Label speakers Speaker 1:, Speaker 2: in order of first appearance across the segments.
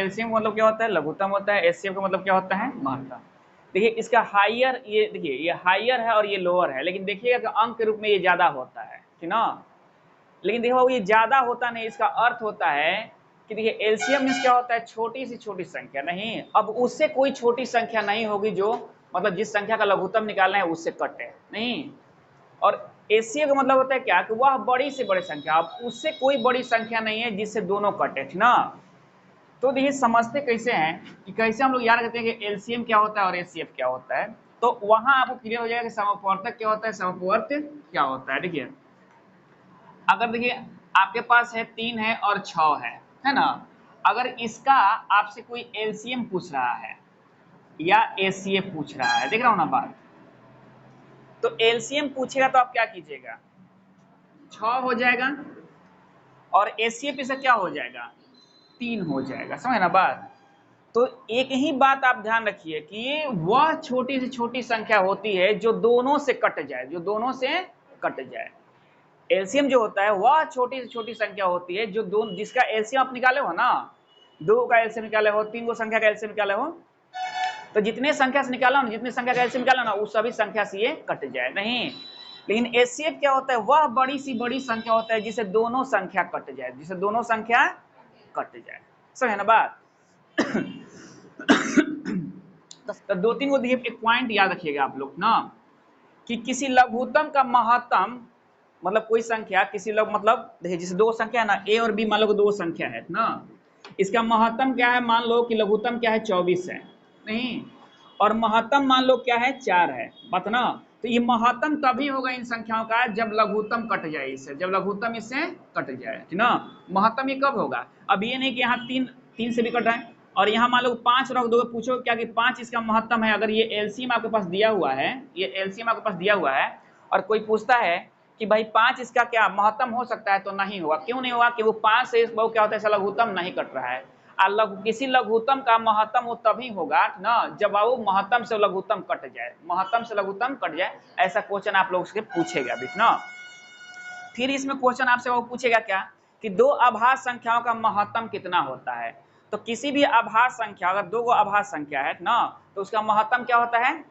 Speaker 1: LCM का मतलब क्या होता है, लघुत्तम होता है, एचसीएफ का मतलब क्या होता है, महत्तम। देखिए इसका हाइयर, ये देखिए ये हाइयर है और ये लोअर है, लेकिन देखिएगा कि अंक के रूप में ये ज्यादा होता है, ठीक ना। लेकिन देखो ये ज्यादा होता नहीं, इसका अर्थ होता है कि देखिए एलसीएम मींस क्या होता है, छोटी से छोटी संख्या, नहीं अब उससे कोई छोटी संख्या नहीं होगी जो मतलब जिस संख्या का लघुत्तम निकालना है उससे कटे, नहीं। और एचसीएफ का मतलब होता है क्या, कि वह बड़ी से बड़ी संख्या, अब उससे कोई बड़ी संख्या नहीं है जिससे दोनों कटे, ठीक ना। तो देखिए समझते कैसे हैं कि कैसे हम लोग याद करते हैं कि एलसीएम क्या होता है और एचसीएफ क्या होता है, तो वहां आपको क्लियर हो जाएगा कि समअपवर्तक क्या होता है, समअपवर्त क्या होता है। देखिए अगर देखिए आपके पास है 3 है और 6 है ना, अगर इसका आपसे कोई एलसीएम पूछ रहा है या एचसीएफ पूछ रहा है, देख रहा हूं ना बात, तो एलसीएम पूछेगा तो आप क्या कीजिएगा, 6 हो जाएगा, और एचसीएफ इससे क्या हो जाएगा, 3 हो जाएगा, समझ ना बात। तो एक ही बात आप ध्यान रखिए कि वह छोटी से छोटी संख्या होती है जो दोनों से कट जाए, जो दोनों से कट जाए। एलसीएम जो होता है वह छोटी से छोटी संख्या होती है जो दोनों, जिसका एलसीएम आप निकाले हो ना, 2 का एलसीएम निकाले हो, 3 को संख्या का एलसीएम निकाले हो, तो जितने संख्या से निकाला ना, जितने संख्या का एलसीएम निकाला ना, उस सभी संख्या से ये कट जाए, नहीं। लेकिन एचसीएफ क्या होता है, वह बड़ी सी बड़ी संख्या होता है जिसे दोनों संख्या कट जाए, जिसे दोनों संख्या कट जाए, समझे ना बात। तो 2-3 को देखिए, एक पॉइंट याद रखिएगा आप लोग ना, कि किसी लघुत्तम का महत्तम मतलब कोई संख्या किसी लघु मतलब देखिए जैसे 2 संख्या है ना, ए और बी, मान लो 2 संख्या है ना, इसका महत्तम क्या है, मान लो कि लघुत्तम क्या है 24 है, नहीं, और महत्तम मान लो क्या है 4 है, बात ना। तो ये महत्तम तभी होगा इन संख्याओं का जब लघुत्तम कट जाए इससे, जब लघुत्तम इससे कट जाए, ठीक ना। महत्तम ये कब होगा, अब ये नहीं कि यहाँ 3 से भी कट रहा है, और यहाँ मान लो 5 रख दोगे, पूछो क्या कि 5 इसका महत्तम है, अगर ये एलसीएम आपके पास दिया हुआ है, ये एलसीएम आपके पास दिया हुआ है, और कोई पूछता है कि भाई 5 इसका क्या महत्तम हो सकता है, तो नहीं होगा। क्यों नहीं होगा, कि वो 5 से वो क्या होता है, ऐसा लघुत्तम नहीं कट रहा है। किसी लघुत्तम का महत्तम वो तभी होगा ना जब वो महत्तम से लघुत्तम कट जाए, महत्तम से लघुत्तम कट जाए, ऐसा क्वेश्चन आप लोग से पूछेगा अभी ना। फिर इसमें क्वेश्चन आपसे वो पूछेगा क्या, कि 2 अभाज्य संख्याओं का महत्तम कितना होता है। तो किसी भी अभाज्य संख्या, अगर 2 अभाज्य संख्या है ना, तो उसका महत्तम क्या होता है,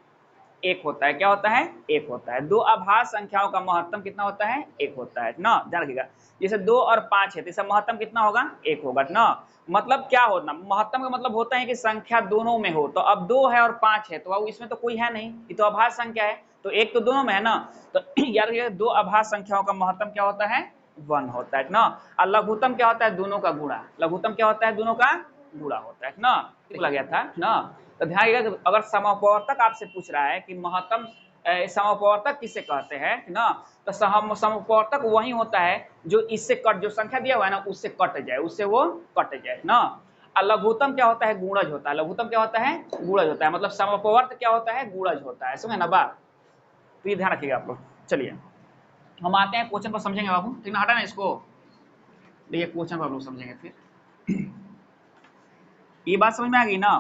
Speaker 1: 1 होता है। क्या होता है, 1 होता है। 2 अभाज्य संख्याओं का महत्तम कितना होता है, 1 होता है ना, ध्यान रखिएगा। जैसे 2 और 5 है तो इसका महत्तम कितना होगा, 1 होगा ना। मतलब क्या होना, महत्तम का मतलब होता है कि संख्या दोनों में हो, तो अब 2 है और 5 है, तो अब इसमें तो कोई है नहीं, ये तो अभाज्य संख्या है, तो 1 तो दोनों में है ना। तो याद रखिएगा 2 अभाज्य संख्याओं का महत्तम क्या होता है, 1 होता है ना। और लघुत्तम क्या होता है, दोनों का गुणा, लघुत्तम क्या होता है, दोनों का गुणा होता है ना, बोला गया था ना। तो ध्यान रखिएगा, अगर समअपवर्तक आपसे पूछ रहा है कि महत्तम समअपवर्तक किसे कहते हैं ना, तो समअपवर्तक वही होता है जो इससे कट, जो संख्या दिया हुआ है ना उससे कट जाए, उससे वो कट जाए ना। और लघुत्तम क्या होता है, गुणज होता है। लघुत्तम क्या होता है, गुणज होता है, मतलब समअपवर्त क्या होता है, गुणज होता है, समझे ना बात। तो ये ध्यान रखिएगा आप लोग। चलिए हम आते हैं क्वेश्चन पर, समझेंगे बाबू, ठीक ना, हटा ना इसको, देखिए क्वेश्चन पर आप लोग समझेंगे। फिर ये बात समझ में आ गई ना,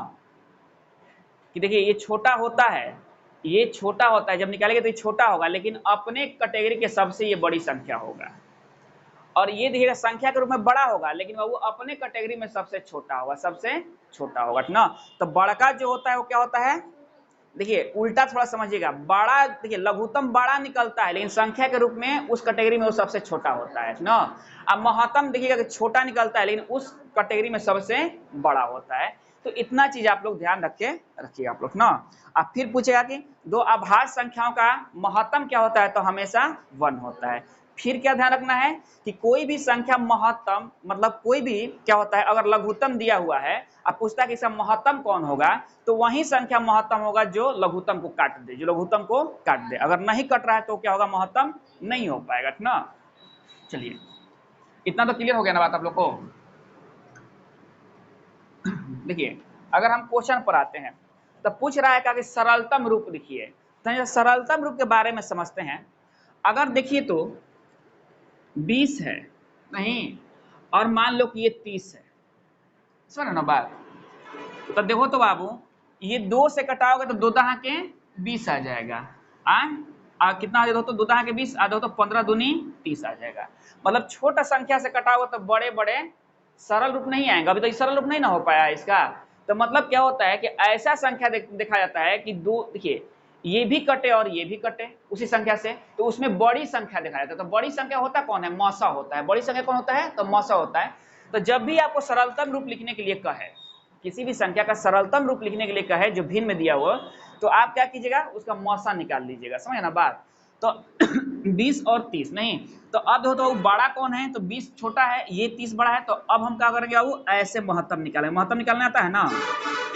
Speaker 1: कि देखिए ये छोटा होता है, ये छोटा होता है, जब निकालेंगे तो ये छोटा होगा, लेकिन अपने कैटेगरी के सबसे ये बड़ी संख्या होगा। और ये देखिएगा संख्या के रूप में बड़ा होगा, लेकिन वो अपने कैटेगरी में सबसे छोटा होगा, सबसे छोटा होगा ना। तो बड़का जो होता है वो क्या होता है, देखिए उल्टा थोड़ा समझिएगा, बड़ा देखिए लघुत्तम बड़ा निकलता है, लेकिन संख्या के रूप में उस कैटेगरी में वो सबसे छोटा होता है ना। अब महत्तम देखिएगा कि छोटा निकलता है, लेकिन उस कैटेगरी में सबसे बड़ा होता है। तो इतना चीज आप लोग ध्यान रखिए आप लोग ना। अब फिर पूछेगा कि 2 अभाज्य संख्याओं का महत्तम क्या होता है, तो हमेशा 1 होता है। फिर क्या ध्यान रखना है कि कोई भी संख्या महत्तम मतलब कोई भी क्या होता है, अगर लघुत्तम दिया हुआ है, अब पूछता है कि इसका महत्तम कौन होगा, तो वही संख्या महत्तम होगा जो लघुत्तम को काट दे, जो लघुत्तम को काट दे। अगर नहीं कट रहा है तो क्या होगा, महत्तम नहीं हो पाएगा ना। चलिए इतना तो क्लियर हो गया ना बात आप लोग को। देखिए अगर हम क्वेश्चन पर आते हैं, तो पूछ रहा है कि सरलतम रूप लिखिए। तो सरलतम रूप के बारे में समझते हैं। अगर देखिए तो 20 है, नहीं, और मान लो कि ये 30 है, सुनो ना बात। तो देखो तो बाबू, ये 2 से कटाओगे तो 2 दहा के 20 आ जाएगा। कितना आ जाएगा, तो 2 दहा के 20 आ जाओ, तो 15 दूनी 30 आ जाएगा। मतलब छोटा संख्या से कटाओगे तो बड़े बड़े सरल रूप नहीं आएगा, अभी तो सरल रूप नहीं ना हो पाया है इसका। तो मतलब क्या होता है कि ऐसा संख्या देखा जाता है कि दो, देखिए ये भी कटे और ये भी कटे उसी संख्या से, तो उसमें बड़ी संख्या देखा जाता है। तो बड़ी संख्या होता कौन है? मौसा होता है। बड़ी संख्या कौन होता है? तो मौसा होता है। तो जब भी आपको सरलतम रूप लिखने के लिए कहे, किसी भी संख्या का सरलतम रूप लिखने के लिए कहे जो भिन्न में दिया हुआ, तो आप क्या कीजिएगा, उसका मौसा निकाल लीजिएगा, समझे ना बात। तो 20 और 30 नहीं, तो अब हो तो बड़ा कौन है? तो 20 छोटा है, ये 30 बड़ा है। तो अब हम क्या करेंगे, वो ऐसे महत्तम निकालेंगे। महत्तम निकालने आता है ना,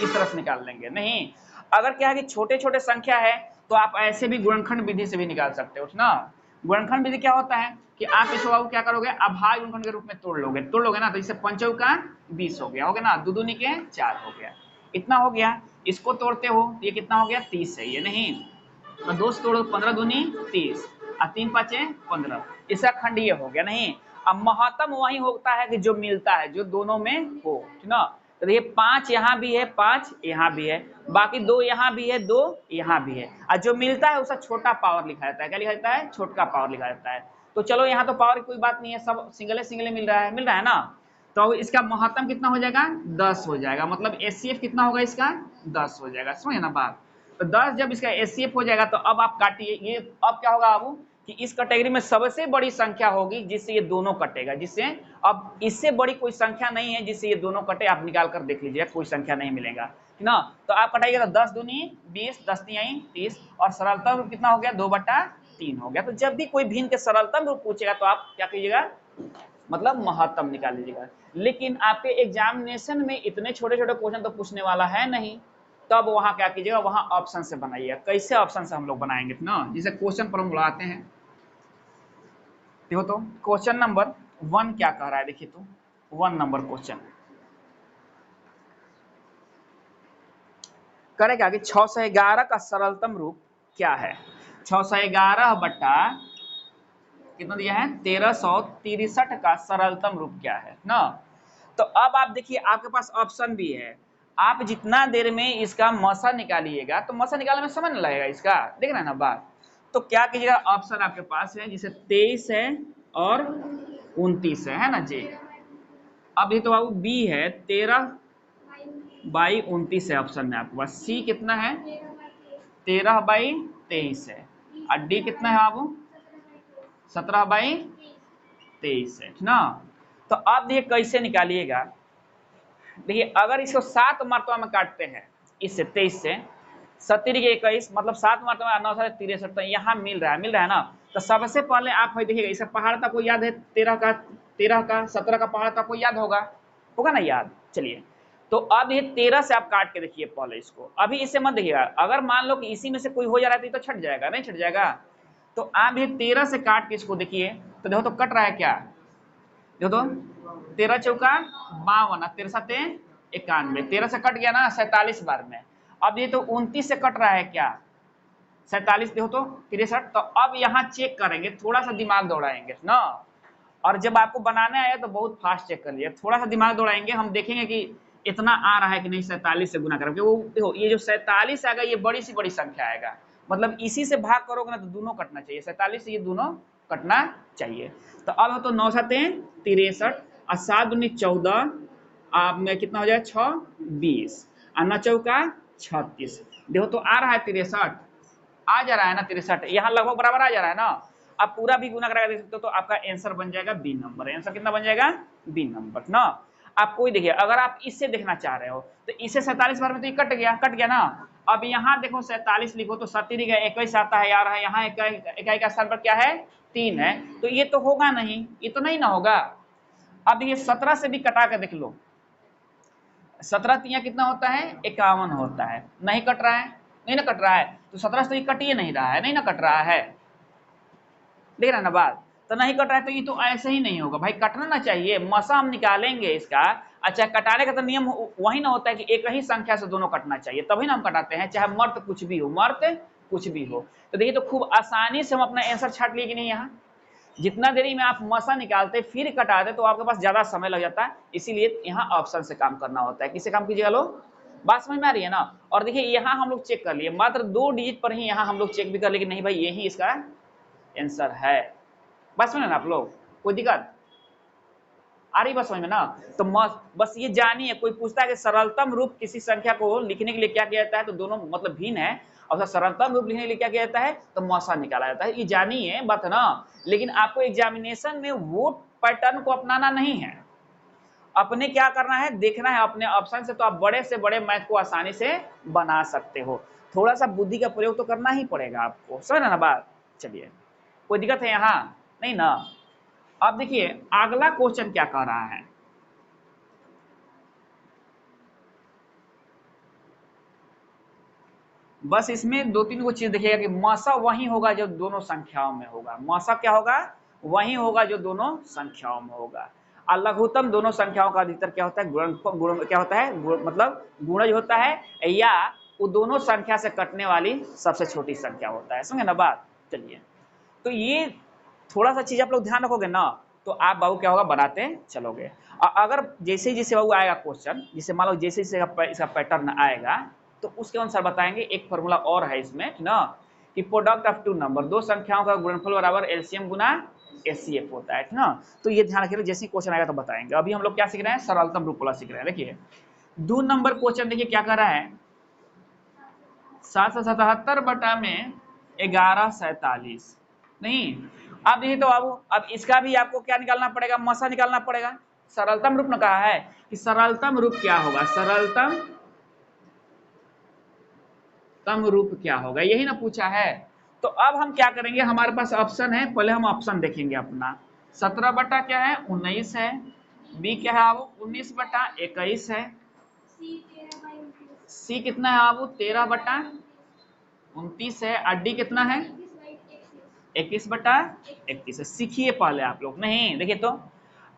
Speaker 1: इस तरह से निकाल लेंगे। नहीं, अगर क्या है कि छोटे छोटे संख्या है तो आप ऐसे भी गुणनखंड विधि से भी निकाल सकते हो ना। गुणनखंड विधि क्या होता है कि आप इसको क्या करोगे, अभाज्य गुणनखंड के रूप में तोड़ लोगे ना। तो इससे 5 का 20 हो गया, हो गया ना, 2 दूनी के 4 हो गया, इतना हो गया। इसको तोड़ते हो तो ये कितना हो गया? 30 है ये, नहीं तो 2 से तोड़ो, 15 दूनी 30 और 3 5 15, इसका खंड ये हो गया। नहीं, अब महत्तम वही होता है कि जो मिलता है, जो दोनों में हो, ठीक ना। तो देखिए 5 यहाँ भी है, 5 यहाँ भी है, बाकी 2 यहाँ भी है, 2 यहाँ भी है, और जो मिलता है उसका छोटा पावर लिखा जाता है। क्या लिखा जाता है? छोटा पावर लिखा जाता है। तो चलो यहाँ तो पावर की कोई बात नहीं है, सब सिंगल सिंगल मिल रहा है ना। तो इसका महत्तम कितना हो जाएगा? 10 हो जाएगा। मतलब एचसीएफ कितना होगा इसका? 10 हो जाएगा, समझे ना बात। तो 10 जब इसका एचसीएफ हो जाएगा तो अब आप काटिए ये। अब क्या होगा अब कि इस कैटेगरी में सबसे बड़ी संख्या होगी जिससे ये दोनों कटेगा, जिससे अब इससे बड़ी कोई संख्या नहीं है जिससे ये दोनों कटे। आप निकाल कर देख लीजिए, कोई संख्या नहीं मिलेगा, ठीक ना। तो आप कटाइएगा तो 10 दूनी 20, 10 तिहाई 30, और सरलतम रूप कितना हो गया? 2/3 हो गया। तो जब भी कोई भिन्न के सरलतम रूप पूछेगा तो आप क्या कीजिएगा, मतलब महत्तम निकाल लीजिएगा। लेकिन आपके एग्जामिनेशन में इतने छोटे छोटे क्वेश्चन तो पूछने वाला है नहीं, तब वहां क्या कीजिएगा, वहां ऑप्शन से बनाइएगा। कैसे ऑप्शन से हम लोग बनाएंगे ना, जिसे क्वेश्चन पर हम बुलाते हैं। देखो तो क्वेश्चन नंबर 1 क्या कह रहा है, देखिए तो 1 नंबर क्वेश्चन करेगा कि 611 का सरलतम रूप क्या है। 611 बटा कितना दिया है? 1363 का सरलतम रूप क्या है ना। तो अब आप देखिए, आपके पास ऑप्शन भी है। आप जितना देर में इसका मसा निकालिएगा तो मसा निकालने में समय नहीं लगेगा इसका, देख रहे हैं ना बात। तो क्या कीजिएगा, ऑप्शन आपके पास है जिसे 23 है और 29 है ना जी। अब ये तो बाबू बी है 13/29 है ऑप्शन में आपके पास। सी कितना है? 13/23 है। और डी कितना है बाबू? 17/23 है ना। तो अब देखिए कैसे निकालिएगा। देखिए अगर इसको 7 मरतबा में काटते हैं, इससे 23 से 70 के 21, मतलब 7 मरतबा 9 से 63, तो यहाँ मिल रहा है ना। तो सबसे पहले आप देखिएगा, इसका पहाड़ तक को याद है 13 का 17 का पहाड़ तक को याद होगा ना याद। चलिए तो अब ये 13 से आप काट के देखिए पहले इसको। अभी इसे मत देखिएगा, अगर मान लो कि इसी में से कोई हो जा रहा है तो छट जाएगा, नहीं छट जाएगा। तो आप ये 13 से काट के इसको देखिए, तो देखो तो कट रहा है क्या। देखो तो 13 चौका 52, 13 सते 91, 13 से कट गया ना 47 बार में। अब ये तो 29 से कट रहा है क्या, 47 देखो तो 63। तो अब यहाँ चेक करेंगे, थोड़ा सा दिमाग दौड़ाएंगे ना। और जब आपको बनाने आया तो बहुत फास्ट चेक कर लिया, थोड़ा सा दिमाग दौड़ाएंगे, हम देखेंगे कि इतना आ रहा है कि नहीं। 47 से गुना करेंगे, वो देखो ये जो 47 आएगा ये बड़ी सी बड़ी संख्या आएगा, मतलब इसी से भाग करोगे ना तो दोनों कटना चाहिए, 47 से ये दोनों कटना चाहिए। तो अब हो तो 9 7 63 और 7 दूनी 14, आप में कितना हो जाए 6 20 और 9 चौका 36। देखो तो आ रहा है 63, आ जा रहा है ना 63, यहाँ लगभग बराबर आ जा रहा है ना। आप पूरा भी गुना करा देख सकते हो, तो आपका आंसर बन जाएगा बी नंबर। आंसर कितना बन जाएगा? बी नंबर ना। आप कोई देखिए, अगर आप इससे देखना चाह रहे हो तो इससे 47 बार में तो ये कट गया ना। अब यहाँ देखो 47 लिखो तो 70 का 21 आता है यार, यहाँ इकाई का स्थान पर क्या है? 3 है, तो ये तो होगा नहीं, ये तो नहीं ना होगा। अब ये 17 से भी कटा के देख लो, 17 तिया कितना होता है? 51 होता है। नहीं कट रहा है, नहीं ना कट रहा है, तो 17 से तो ये कट ही नहीं रहा है, नहीं ना कट रहा है, देख रहे हैं ना बात। तो नहीं कट रहा है तो ये तो ऐसे ही नहीं होगा भाई, कटना ना चाहिए। मसा हम निकालेंगे इसका। अच्छा, कटाने का तो नियम वही ना होता है कि एक ही संख्या से दोनों कटना चाहिए, तभी ना हम कटाते हैं, चाहे मर्द कुछ भी हो, मर्द कुछ भी हो। तो देखिए तो खूब आसानी से हम अपना आंसर छाट लिए कि नहीं। यहाँ जितना देरी में आप मसा निकालते फिर कटाते तो आपके पास ज्यादा समय लग जाता है, इसीलिए यहाँ ऑप्शन से काम करना होता है। किससे काम कीजिएगा लो, बात समझ में आ रही है ना। और देखिए यहाँ हम लोग चेक कर लिए, मात्र 2 डिजिट पर ही यहाँ हम लोग चेक भी कर लिए कि नहीं भाई यही इसका आंसर है। बात सुने ना आप लोग, कोई दिक्कत? आ रही बस समझ में ना। तो बस ये जानिए, कोई पूछता है कि सरलतम रूप किसी संख्या को लिखने के लिए क्या किया जाता है, तो दोनों मतलब भिन्न है, और सरलतम रूप लिखने के लिए क्या किया जाता है, तो मौसा निकाला जाता है। ये जानिए बात है ना। लेकिन आपको एग्जामिनेशन में वो पैटर्न को अपनाना नहीं है, अपने क्या करना है, देखना है अपने ऑप्शन से, तो आप बड़े से बड़े मैथ को आसानी से बना सकते हो। थोड़ा सा बुद्धि का प्रयोग तो करना ही पड़ेगा आपको, समझ ना बात। चलिए, कोई दिक्कत है यहाँ, नहीं ना। अब देखिए अगला क्वेश्चन क्या कह रहा है। बस इसमें दो तीन को चीज देखिएगा कि मौसा वही होगा जो दोनों संख्याओं में होगा। मौसा क्या होगा, वही होगा जो दोनों संख्याओं में होगा। और लघुत्तम दोनों संख्याओं का अधिकतर क्या होता है, गुण क्या होता है, मतलब गुणज होता है, या वो दोनों संख्या से कटने वाली सबसे छोटी संख्या होता है। समझे ना बात। चलिए, तो ये थोड़ा सा चीज आप लोग ध्यान रखोगे ना, तो आप बाबू क्या होगा, बनाते चलोगे। और अगर जैसे जैसे बाबू आएगा क्वेश्चन, जिसे मान लो जैसे जैसे इसका पैटर्न आएगा, तो उसके अनुसार बताएंगे। एक फॉर्मूला और है इसमें ना, कि प्रोडक्ट ऑफ टू नंबर, दो संख्याओं का गुणनफल बराबर एलसीएम गुना एचसीएफ होता है ना। तो ये ध्यान रखिए, जैसे क्वेश्चन आएगा तो बताएंगे। अभी हम लोग क्या सीख रहे हैं, सरलतम रूप वाला सीख रहे हैं। देखिए 2 नंबर क्वेश्चन देखिए क्या कर रहा है, 777 बटा में 1147। नहीं, अब देखिए तो बाबू, अब इसका भी आपको क्या निकालना पड़ेगा, मसा निकालना पड़ेगा। सरलतम रूप ने कहा है कि सरलतम रूप क्या होगा, सरलतम रूप क्या होगा, यही ना पूछा है। तो अब हम क्या करेंगे, हमारे पास ऑप्शन है, पहले हम ऑप्शन देखेंगे अपना। 17 बटा क्या है, 19 है। बी क्या है बाबू, 19 बटा 21 है। सी कितना है बाबू, 13 बटा 29 है। और डी कितना है, 21 बटा 21 है। सीखिए पहले आप लोग, नहीं देखिए तो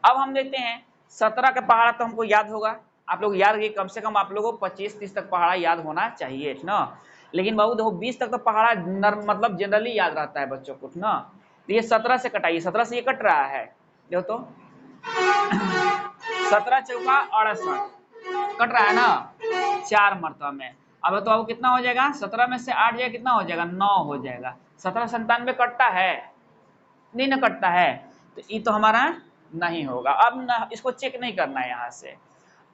Speaker 1: अब हम देखते हैं। 17 का पहाड़ा तो हमको याद होगा, आप लोग याद रखिए, कम से कम आप लोगों को 25-30 तक पहाड़ा याद होना चाहिए ना। लेकिन बाबू देखो 20 तक तो पहाड़ा मतलब जनरली याद रहता है बच्चों को ना। तो ये 17 से कटाइए, 17 से ये कट रहा है, देखो तो 17 चौका 68 कट रहा है ना 4 मरतबा में। अब तो अब कितना हो जाएगा, 17 में से 8 जाएगा, कितना हो जाएगा, 9 हो जाएगा। 1797 कटता है, नहीं ना कटता है, तो ये तो हमारा नहीं होगा। अब ना इसको चेक नहीं करना है यहाँ से।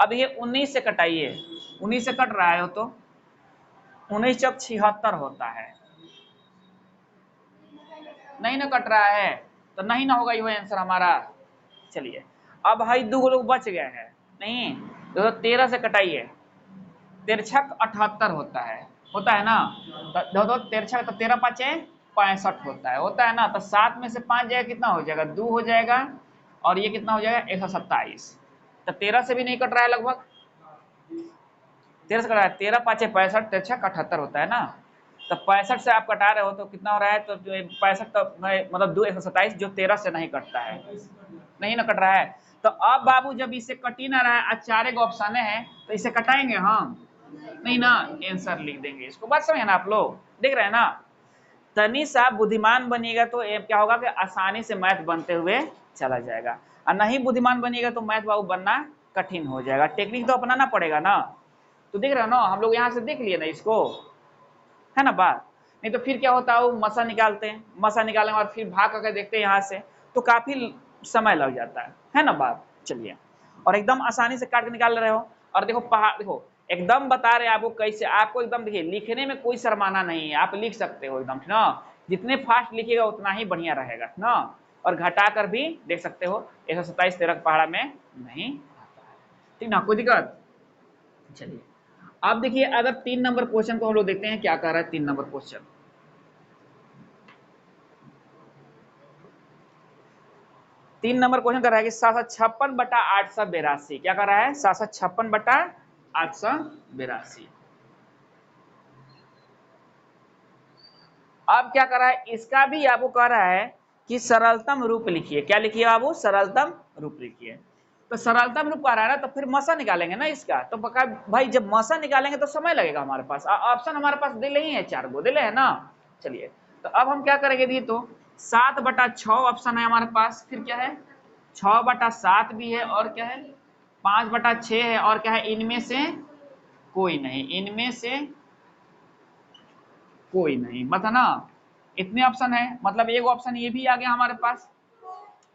Speaker 1: अब ये 19 से कटाइए, 19 से कट रहा है, हो तो 19 चौक 76 होता है, नहीं ना कट रहा है, तो नहीं ना होगा ये आंसर हमारा। चलिए, अब भाई 2 लोग बच गए हैं, नहीं तो 13 से कटाइए, तिरछक 78 होता है ना। तो तिरछक तो 13 पाँचे 65 होता है ना। तो 7 में से 5 जाएगा, कितना हो जाएगा, 2 हो जाएगा, और ये कितना हो जाएगा, 127। तो 13 से भी नहीं कट रहा है, लगभग 13 से कट रहा है, 13 पाँचे 65, तिरछक 78 होता है ना। तो 65 से आप कटा रहे हो तो कितना हो रहा है, तो 65 तो मतलब 2 127, जो 13 से नहीं कटता है, नहीं ना कट रहा है। तो अब बाबू जब इसे कट ही ना रहा है, 4 ऑप्शन है, तो इसे कटाएंगे हम, नहीं ना, आंसर लिख देंगे। इसको बात समझे ना आप लोग, देख रहे हैं ना। तनी सा बुद्धिमान बनिएगा तो क्या होगा कि आसानी से मैथ बनते हुए चला जाएगा, और नहीं बुद्धिमान बनिएगा तो मैथ बाबू बनना कठिन हो जाएगा। टेक्निक तो अपनाना पड़ेगा ना। तो देख रहे हो ना, हम लोग यहाँ से देख लिए ना इसको, है ना बात। नहीं तो फिर क्या होता है, वो मसा निकालते हैं, मसा निकालने के बाद फिर भाग करके देखते हैं यहाँ से, तो काफी समय लग जाता है ना बात। चलिए, और एकदम आसानी से काट के निकाल रहे हो। और देखो पहाड़, देखो एकदम बता रहे हैं आपको कैसे, आपको एकदम देखिए लिखने में कोई शर्माना नहीं है, आप लिख सकते हो एकदम ना। जितने फास्ट लिखिएगा उतना ही बढ़िया रहेगा ना। और घटा कर भी देख सकते हो, 127 13 पहाड़ा में नहीं आता है, ठीक ना, कोई दिक्कत। चलिए, अब देखिए अगर 3 नंबर क्वेश्चन को हम लोग देखते हैं क्या कह रहा है 3 नंबर क्वेश्चन। 3 नंबर क्वेश्चन कर रहा है कि 756 बटा 882, क्या कर रहा है, 756 बटा 882। अब क्या कर रहा है, इसका भी आपको कह रहा है कि सरलतम रूप लिखिए। क्या लिखिए बाबू, सरलतम रूप लिखिए। तो सरलतम रूप कह रहा है ना, तो फिर मसा निकालेंगे ना इसका। तो भाई जब मसा निकालेंगे तो समय लगेगा हमारे पास। ऑप्शन हमारे पास दिले ही है, 4 गो दिले है ना। चलिए, तो अब हम क्या करेंगे, दी तो 7 बटा 6 ऑप्शन है हमारे पास, फिर क्या है 6 बटा 7 भी है, और क्या है 5 बटा 6 है, और क्या है इनमें से कोई नहीं, इनमें से कोई नहीं, बता ना। इतने ऑप्शन है, मतलब एक ऑप्शन ये भी आ गया हमारे पास।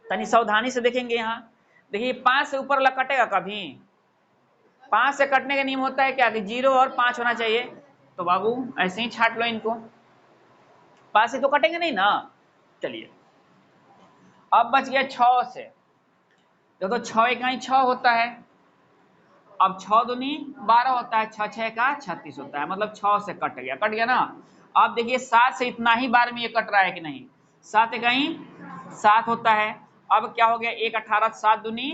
Speaker 1: तनी सावधानी से देखेंगे यहाँ, देखिए 5 से ऊपर वाला कटेगा कभी? 5 से कटने का नियम होता है क्या कि 0 और 5 होना चाहिए। तो बाबू ऐसे ही छाट लो इनको, 5 से तो कटेंगे नहीं ना। चलिए अब बच गया 6 से। देखो 6 इकाई 6 होता है, अब 6 दूनी 12 होता है, 6 6 का 36 होता है, मतलब 6 से कट गया ना। अब देखिए 7 से इतना ही बार में ये कट रहा है कि नहीं, 7 इकाई 7 होता है। अब क्या हो गया, 1 18, 7 दूनी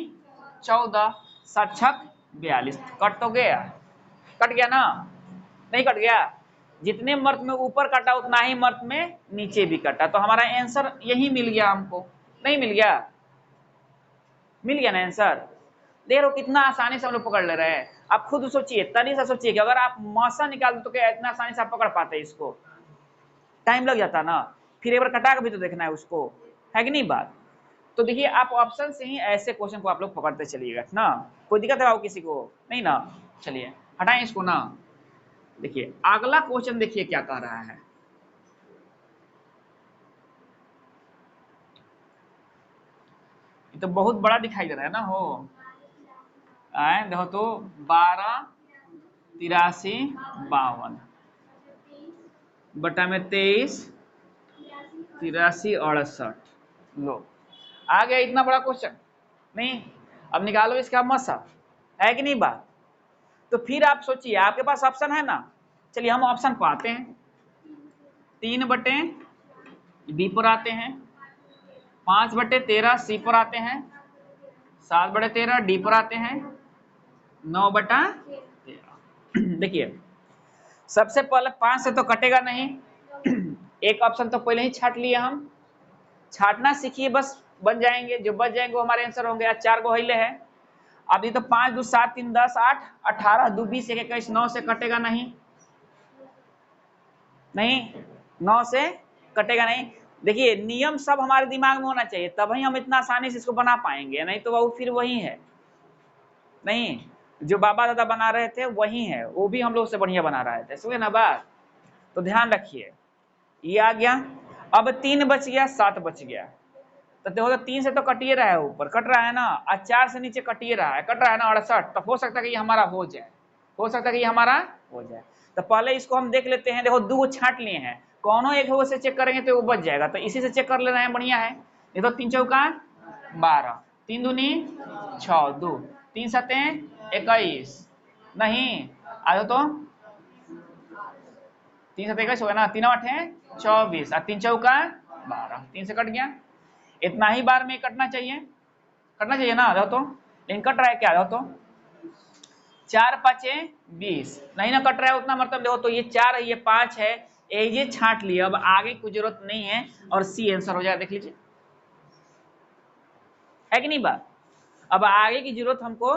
Speaker 1: 14, 7 छक 42, कट तो गया, कट गया ना, नहीं कट गया? जितने मर्त में ऊपर कटा उतना ही मर्त में नीचे भी कटा, तो हमारा आंसर यही मिल गया हमको, नहीं मिल गया? मिल गया ना आंसर। देख रहे हो कितना आसानी से हम लोग पकड़ ले रहे हैं। आप खुद सोचिए, तनी सा सोचिए कि अगर आप मौसा निकाल दो तो क्या इतना आसानी से आप पकड़ पाते इसको? टाइम लग जाता ना, फिर एक बार कटा के भी तो देखना है उसको, है कि नहीं बात? तो देखिए आप ऑप्शन से ही ऐसे क्वेश्चन को आप लोग पकड़ते चलिएगा ना। कोई दिक्कत है किसी को? नहीं ना। चलिए हटाएं इसको ना। देखिए अगला क्वेश्चन देखिए क्या कह रहा है। ये तो बहुत बड़ा दिखाई दे रहा है ना हो। आए देखो तो 12 83 52 बटा में 23 83 68। लो आ गया इतना बड़ा क्वेश्चन। नहीं, अब निकालो इसका मसा, है कि नहीं बात? तो फिर आप सोचिए आपके पास ऑप्शन है ना। चलिए हम ऑप्शन पाते हैं, 3 बटे बी पर आते हैं, 5 बटे 13 सी पर आते हैं, 7 बटे 13 डी पर आते हैं, 9 बटा 13। देखिए सबसे पहले 5 से तो कटेगा नहीं, एक ऑप्शन तो पहले ही छाट लिया हम। छाटना सीखिए बस, बन जाएंगे, जो बच जाएंगे वो हमारे आंसर होंगे। आज 4 गो हिले है। अब ये तो 5 2 7 3 10 8 18 2 20 1 21 9 से कटेगा नहीं, नहीं 9 से कटेगा नहीं। देखिए नियम सब हमारे दिमाग में होना चाहिए, तभी हम इतना आसानी से इसको बना पाएंगे, नहीं तो वो फिर वही है। नहीं, जो बाबा दादा बना रहे थे वही है, वो भी हम लोग से बढ़िया बना रहे थे, समझे ना बात? तो ध्यान रखिए, ये आ गया। अब 3 बच गया, 7 बच गया, तो देखो तो 3 से तो कटिए रहा है, ऊपर कट रहा है ना, और 4 से नीचे कटिए रहा है, कट रहा है ना 68। तो हो सकता है कि ये हमारा हो जाए, हो सकता है कि ये हमारा हो जाए। तो पहले इसको हम देख लेते हैं। देखो 2 छाट लिए हैं, कौनों एक हो से चेक करेंगे तो वो बच जाएगा, तो इसी से चेक कर ले रहे हैं, बढ़िया है। ये तो 3 चौका 12, 3 दूनी 6, 2 3 सते 21, नहीं आ तो 3 सते 21 हो गया ना, 3 8 24 और 3 चौका 12, 3 से कट गया। इतना ही बार में कटना चाहिए, कटना चाहिए ना। देखो तो लेकिन कट रहा है क्या, देखो तो 4 5 20, नहीं ना कट रहा है उतना, मतलब देखो तो ये 4 है ये 5 है, ये छाट लिया, अब आगे की जरूरत नहीं है और सी आंसर हो जाएगा। देख लीजिए, है कि नहीं बात? अब आगे की जरूरत हमको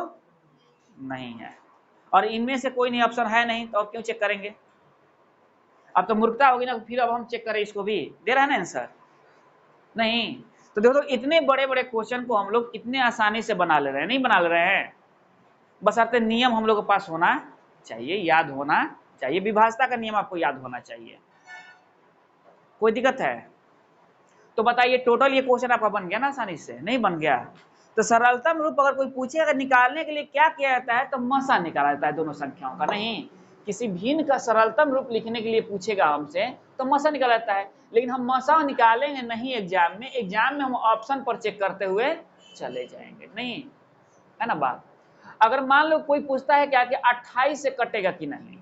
Speaker 1: नहीं है, और इनमें से कोई नहीं ऑप्शन है नहीं, तो अब क्यों चेक करेंगे? अब तो मूर्खता होगी ना, फिर अब हम चेक करें इसको भी, दे रहा है ना आंसर? नहीं। तो देखो तो इतने बड़े बड़े क्वेश्चन को हम लोग इतने आसानी से बना ले रहे हैं, नहीं बना ले रहे हैं? बशर्ते नियम हम लोग के पास होना चाहिए, याद होना चाहिए, विभाजता का नियम आपको याद होना चाहिए। कोई दिक्कत है? तो बताइए टोटल ये क्वेश्चन आपका बन गया ना आसानी से? नहीं बन गया? तो सरलतम रूप अगर कोई पूछे अगर निकालने के लिए क्या किया जाता है, तो मसा निकाला जाता है दोनों संख्याओं का। नहीं, किसी भिन्न का सरलतम रूप लिखने के लिए पूछेगा हमसे तो मसा निकाला जाता है, लेकिन हम मसा निकालेंगे नहीं एग्जाम में। एग्जाम में हम ऑप्शन पर चेक करते हुए चले जाएंगे, नहीं है ना बात? अगर मान लो कोई पूछता है क्या कि 28 से कटेगा कि नहीं,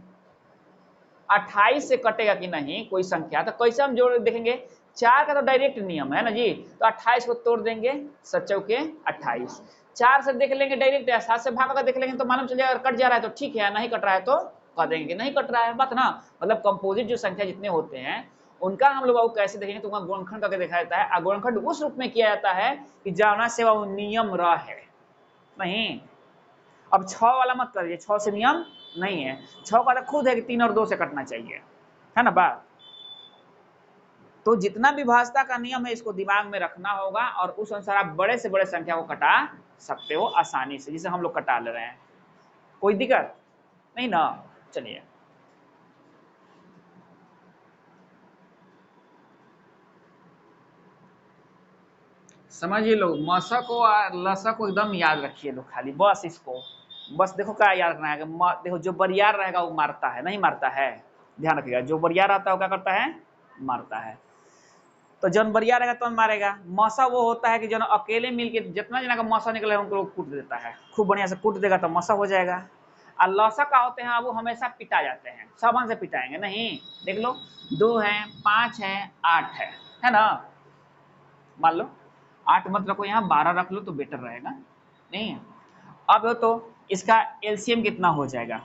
Speaker 1: 28 से कटेगा कि नहीं कोई संख्या, तो कैसे हम जोड़ देखेंगे? 4 का तो डायरेक्ट नियम है ना जी, तो 28 को तोड़ देंगे, 7 चौके 28, 4 से देख लेंगे डायरेक्ट, 7 से भाग कर देख लेंगे तो मालूम चल जाएगा, कट जा रहा है तो ठीक है, नहीं कट रहा है तो कह देंगे नहीं कट रहा है, बात ना। मतलब कंपोजिट जो संख्या जितने होते हैं उनका हम लोग कैसे देखेंगे, तो वहां गुणनखंड करके दिखाया जाता है। गुणनखंड उस रूप में किया जाता है कि जाना से वो नियम रहा है, नहीं। अब 6 वाला मत करिए, 6 से नियम नहीं है, 6 का तो खुद है कि 3 और 2 से कटना चाहिए, है ना बात? तो जितना विभाजता का नियम है इसको दिमाग में रखना होगा, और उस अनुसार आप बड़े से बड़े संख्या को कटा सकते हो आसानी से, जिसे हम लोग कटा ले रहे हैं। कोई दिक्कत नहीं ना? चलिए समझिए लोग, मसा को और लसा को एकदम याद रखिए लोग, खाली बस इसको, बस देखो क्या याद रखना है कि देखो जो बरियार रहेगा वो मारता है, नहीं मारता है, ध्यान रखिएगा, जो बरियार आता है वो क्या करता है, मारता है। तो जौन बरियार रहेगा तो मारेगा। मसा वो होता है कि जौन अकेले मिलके जितना जना का मसा निकले उनको कूट देता है, खूब बढ़िया से कूट देगा तो मसा हो जाएगा। और लसा का होते हैं वो हमेशा पिटा जाते हैं, साबुन से पिटाएंगे नहीं, देख लो 2 है 5 है 8 है ना, मान लो 8 मत रखो यहाँ, 12 रख लो तो बेटर रहेगा। नहीं, अब तो इसका एलसीएम कितना हो जाएगा,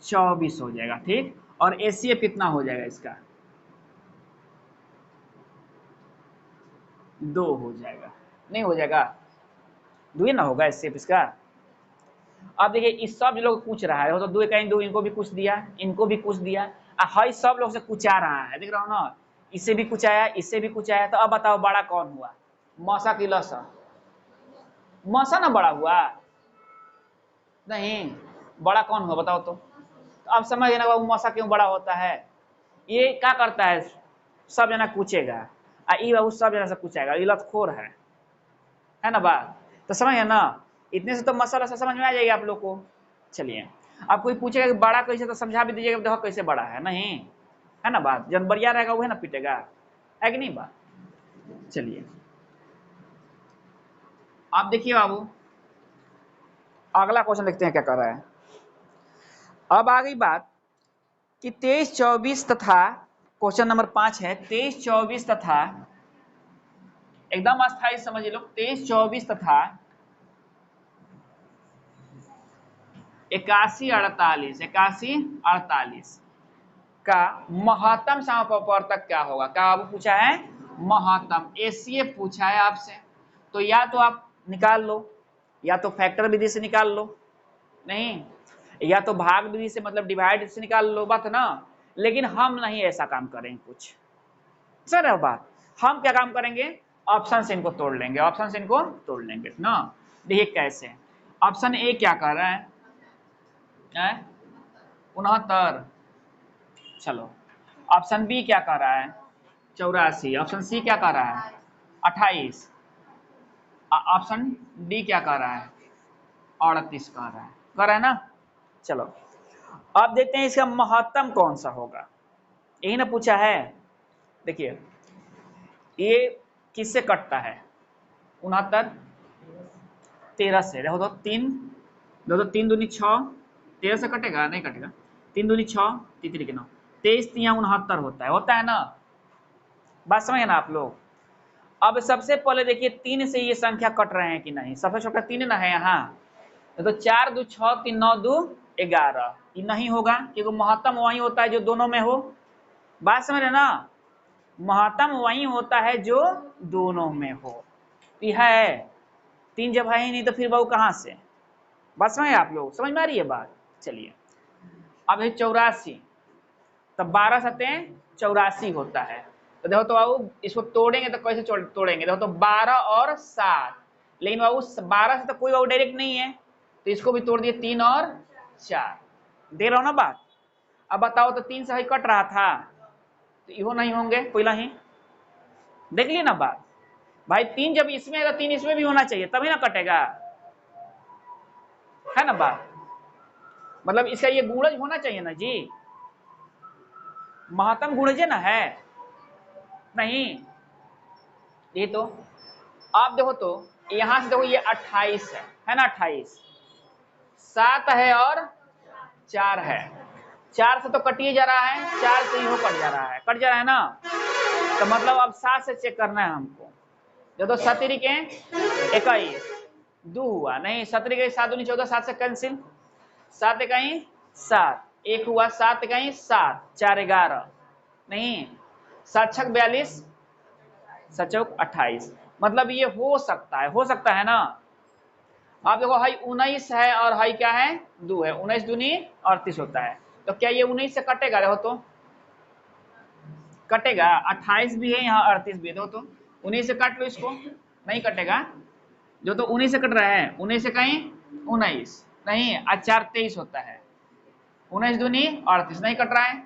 Speaker 1: 24 हो जाएगा, ठीक। और एचसीएफ कितना हो जाएगा इसका, 2 हो जाएगा, नहीं हो जाएगा, 2 ही ना होगा एचसीएफ इसका। अब देखिए इस सब लोग पूछ रहा है, तो 2 कहीं 2, इनको भी कुछ दिया, इनको भी कुछ दिया, हई सब लोग से कुछ आ रहा है, देख रहा हो ना, इससे भी कुछ आया, इससे भी कुछ आया। तो अब बताओ बड़ा कौन हुआ, मौसा की लसा, मौसा ना बड़ा हुआ, नहीं बड़ा कौन हुआ बताओ तो अब समझ ना बाबू मौसा क्यों बड़ा होता है। ये क्या करता है, सब जना पूछेगा, ई बाबू सब जना से पूछेगा, ये लतखोर है ना बात। तो समझ ना, इतने से तो मसाला सा समझ में आ जाएगा आप लोग को। चलिए, अब कोई पूछेगा कि बड़ा कैसे, तो समझा भी दीजिएगा, देखो कैसे बड़ा है, नहीं है ना बात, जब बढ़िया रहेगा वो है ना पिटेगा, है कि नहीं बात। चलिए आप देखिए बाबू, अगला क्वेश्चन देखते हैं क्या कर रहा है। अब आ गई बात कि 23, 24 तथा क्वेश्चन नंबर 5 है 23, 24 तथा एकदम अस्थायी समझिए लोग, 23, 24 तथा 81, 48, 81, 48 का महत्तम समापवर्तक क्या होगा। क्या आपको पूछा है, महत्तम एचसीएफ पूछा है आपसे, तो या तो आप निकाल लो, या तो फैक्टर विधि से निकाल लो, नहीं या तो भाग विधि से मतलब डिवाइड से निकाल लो, बात ना। लेकिन हम नहीं ऐसा काम करेंगे कुछ, सर है बात, हम क्या काम करेंगे, ऑप्शन से इनको तोड़ लेंगे, ऑप्शन से इनको तोड़ लेंगे ना। देखिए कैसे, ऑप्शन ए क्या कर रहा है 69, चलो ऑप्शन बी क्या कर रहा है 84, ऑप्शन सी क्या कर रहा है 28, ऑप्शन डी क्या कर रहा है 38 कर रहा है ना। चलो अब देखते हैं इसका महत्तम कौन सा होगा, यही ना पूछा है। देखिए ये किससे कटता है 69, 13 से, देखो तो 3, देखो तो 3 दूनी 6, 13 से कटेगा नहीं कटेगा, 3 दूनी 6, 3 के 9, 23 3 69 होता है ना, बात समझे ना आप लोग। अब सबसे पहले देखिए 3 से ये संख्या कट रहे हैं कि नहीं, सबसे छोटा 3 ना है यहाँ, तो 4 2 6 3 9 2 11, ये नहीं होगा क्योंकि महत्तम वही होता है जो दोनों में हो, बात समझ रहे ना, महत्तम वही होता है जो दोनों में हो। यह है 3 जब है ही नहीं तो फिर बहु कहाँ से, बात समझ आप लोग, समझ में आ रही है बात। चलिए अब है 84, तब 12 सतें 84 होता है, तो देखो तो बाबू इसको तोड़ेंगे तो कैसे तोड़ेंगे, देखो तो 12 और 7, लेकिन बाबू 12 से तो कोई बाबू डायरेक्ट नहीं है, तो इसको भी तोड़ दिए 3 और 4, दे रहा हूं ना बात। अब बताओ तो 3 से ही कट रहा था, तो इहो नहीं होंगे पहला ही, देख लिए ना बात भाई, 3 जब इसमें है तो 3 इसमें भी होना चाहिए तभी ना कटेगा, है ना बात, मतलब इसका ये गुणज होना चाहिए ना जी, महत्तम गुणज ना है, नहीं ये तो आप देखो तो यहां से देखो ये 28 है ना, 28 7 है और 4 है, 4 से तो कटिए जा रहा है, 4 से इहो कट जा रहा है, कट जा रहा है ना, तो मतलब अब 7 से चेक करना है हमको, जो तो 7 के 21 2 हुआ नहीं, 7 के 7 दूनी 14, 7 से कैंसिल, 7 इकाई 7 1 हुआ, 7 इकाई 7 4 11 नहीं, 7 छक 42 7 चौक 28, मतलब ये हो सकता है ना। आप देखो हाई 19 है और हाई क्या है 2 है, 19 दूनी 38 होता है, तो क्या ये 19 से कटेगा, देखो तो कटेगा, 28 भी है यहाँ 38 भी है, देखो तो 19 से काट लो इसको, नहीं कटेगा, जो तो 19 से कट रहा है, 19 से कहीं 19 नहीं, 4 23 होता है, 19 दूनी 38 नहीं कट रहा है,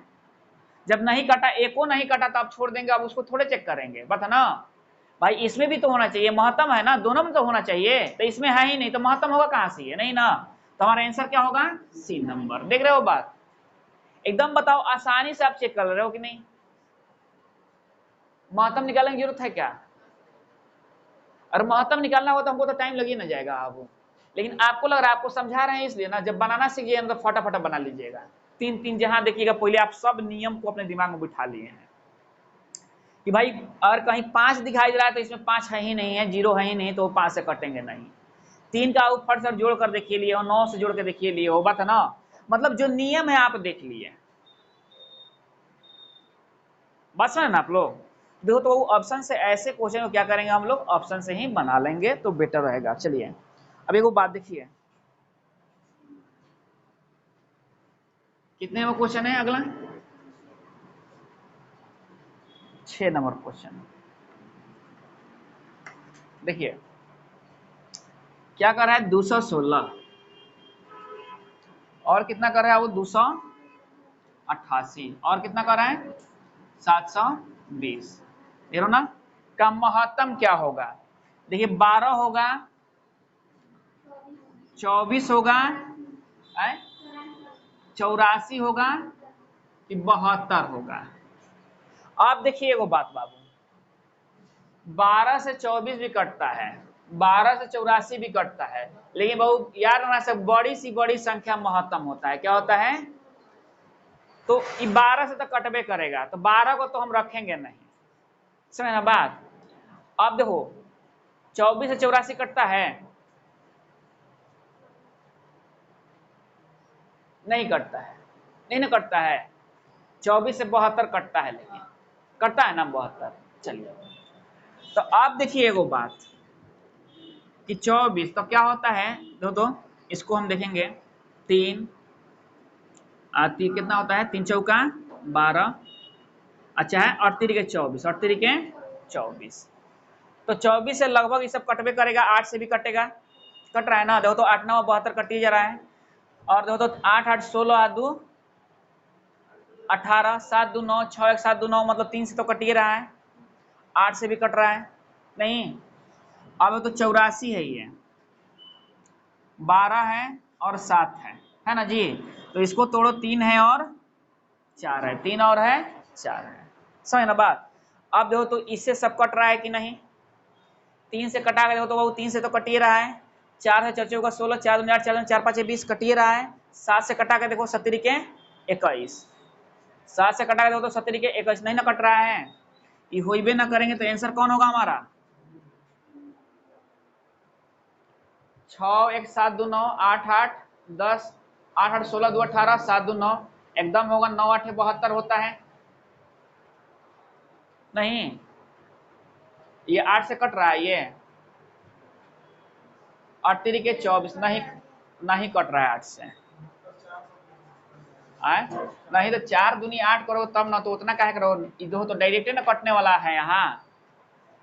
Speaker 1: जब नहीं कटा एको नहीं कटा तो आप छोड़ देंगे, अब उसको थोड़े चेक करेंगे बता ना, भाई इसमें भी तो होना चाहिए, महत्तम है ना, दोनों में तो होना चाहिए, तो इसमें है ही नहीं तो महत्तम होगा कहां से, है नहीं ना। तो हमारा आंसर क्या होगा, सी नंबर। देख रहे हो बात, एकदम बताओ आसानी से आप चेक कर रहे हो कि नहीं। महत्तम निकालने की जरूरत है क्या, और महत्तम निकालना हो तो हमको तो टाइम लग ही ना जाएगा आप, लेकिन आपको लग रहा है आपको समझा रहे हैं इसलिए ना, जब बनाना सीख जाइएगा तो फटाफट बना लीजिएगा। तीन तीन जहां देखिएगा, पहले आप सब नियम को अपने दिमाग में बिठा लिए हैं कि भाई अगर कहीं 5 दिखाई दे रहा है तो इसमें 5 है ही नहीं है, 0 है ही नहीं, तो वो 5 से कटेंगे नहीं। 3 का ऊपर से जोड़ कर देखिए लिए हो, 9 से जोड़ के देखिए लिए हो, बात है ना। मतलब जो नियम है आप देख लिए, बात समझ ना आप लोग। देखो तो ऑप्शन से ऐसे क्वेश्चन को क्या करेंगे हम लोग, ऑप्शन से ही बना लेंगे तो बेटर रहेगा। चलिए अब एक बात देखिए, कितने वो क्वेश्चन है अगला, 6 नंबर क्वेश्चन। देखिए क्या कर रहा है, 216 और कितना कर रहा है वो 288 और कितना कर रहा है 720, देखो ना। का महत्तम क्या होगा, देखिए 12 होगा, 24 होगा, 84 होगा कि 72 होगा। आप देखिए एगो बात बाबू, 12 से 24 भी कटता है, 12 से 84 भी कटता है, लेकिन बहुत याद रखना से बड़ी सी बड़ी संख्या महत्तम होता है, क्या होता है, तो 12 से तो कटबे करेगा, तो 12 को तो हम रखेंगे नहीं, समझ ना बात। अब देखो 24 से 84 कटता है, नहीं कटता है, नहीं ना कटता है, 24 से 72 कटता है, लेकिन कटता है ना 72। चलिए तो आप देखिए एगो बात कि 24 तो क्या होता है, दो तो इसको हम देखेंगे, 3 3 कितना होता है, 3 चौका 12, अच्छा है, और 3 के 24, और 3 के 24, तो 24 से लगभग ये सब कटबे करेगा, 8 से भी कटेगा, कट रहा है ना। देखो तो 8 9 72 कटिए जा रहा है, और देखो तो 8 8 16 8 2 18, 7 2 9, 6 1 7 2 9, मतलब 3 से तो कटिए रहा है, 8 से भी कट रहा है नहीं। अब तो 84 है, ये 12 है और 7 है ना जी, तो इसको तोड़ो, 3 है और 4 है, 3 और है 4 है, समझ ना बात। अब देखो तो इससे सब कट रहा है कि नहीं, 3 से कटा के देखो तो वो 3 से तो कटिए रहा है, 4 है 4 चौका 16, 4 2 8 4 4 5 20 कटिए रहा है, 7 से कटा के देखो 70 के 21, 7 से कटा के देखो तो 70 के 21 नहीं ना कट रहा है, ये होइबे ना करेंगे, तो आंसर कौन होगा हमारा, 6 1 7 2 9 8 8 10 8 8 16 2 18 7 2 9, एकदम होगा 9 8 72 होता है नहीं, ये 8 से कट रहा है, ये 8 3 के 24 नहीं, नहीं कट रहा है 8 से, आए नहीं तो 4 दूनी 8 करो तब ना, तो उतना काहे करो, इधर तो डायरेक्ट ना कटने वाला है यहाँ,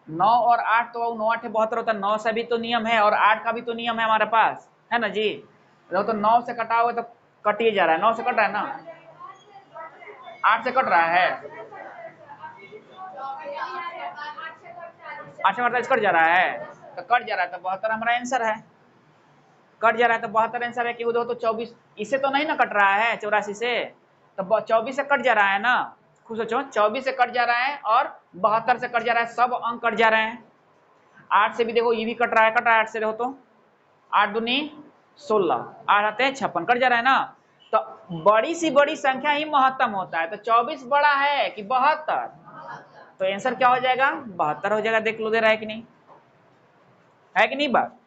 Speaker 1: 9 और 8 तो 9 8 72 होता है, 9 से भी तो नियम है और 8 का भी तो नियम है हमारे पास, है ना जी। तो 9 से कटा हुआ तो कटिए जा रहा है, 9 से कट रहा है ना, 8 से कट रहा है, 8 से कट जा रहा है, तो कट जा रहा है, तो 72 हमारा आंसर है, कट जा रहा है तो 72 आंसर है कि वो तो 24 इससे तो नहीं ना कट रहा है, 84 से, तो 24 से कट जा रहा है ना, खुद सोचो, 24 से कट जा रहा है और 72 से कट जा रहा है, सब अंक कट जा रहे हैं। 8 से भी देखो ये भी कट रहा है, 8 से देखो तो 8 दूनी 16, 8 आते हैं 56, कट जा रहा है ना। तो बड़ी सी बड़ी संख्या ही महत्तम होता है, तो 24 बड़ा है कि 72, तो आंसर क्या हो जाएगा, 72 हो जाएगा। देख लो दे रहा है कि नहीं, है कि नहीं, बात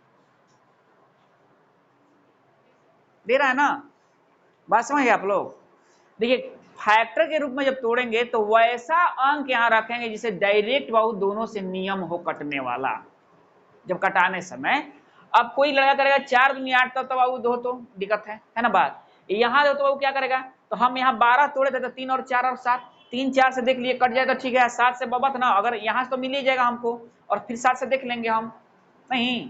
Speaker 1: दे रहा है ना, बात समझ गए आप लोग। देखिए फैक्टर के रूप में जब तोड़ेंगे तो वैसा अंक यहां रखेंगे जिसे डायरेक्ट बाहु दोनों से नियम हो कटने वाला, जब कटाने समय। अब कोई लड़का करेगा 4 दूनी 8, तब तो बाबू दो तो दिक्कत है ना बात। यहाँ दो तो बाबू क्या करेगा, तो हम यहाँ 12 तोड़े थे तो 3 और 4 और 7, 3 4 से देख लिए कट जाए तो ठीक है, 7 से बबत ना, अगर यहाँ से तो मिल ही जाएगा हमको, और फिर 7 से देख लेंगे हम, नहीं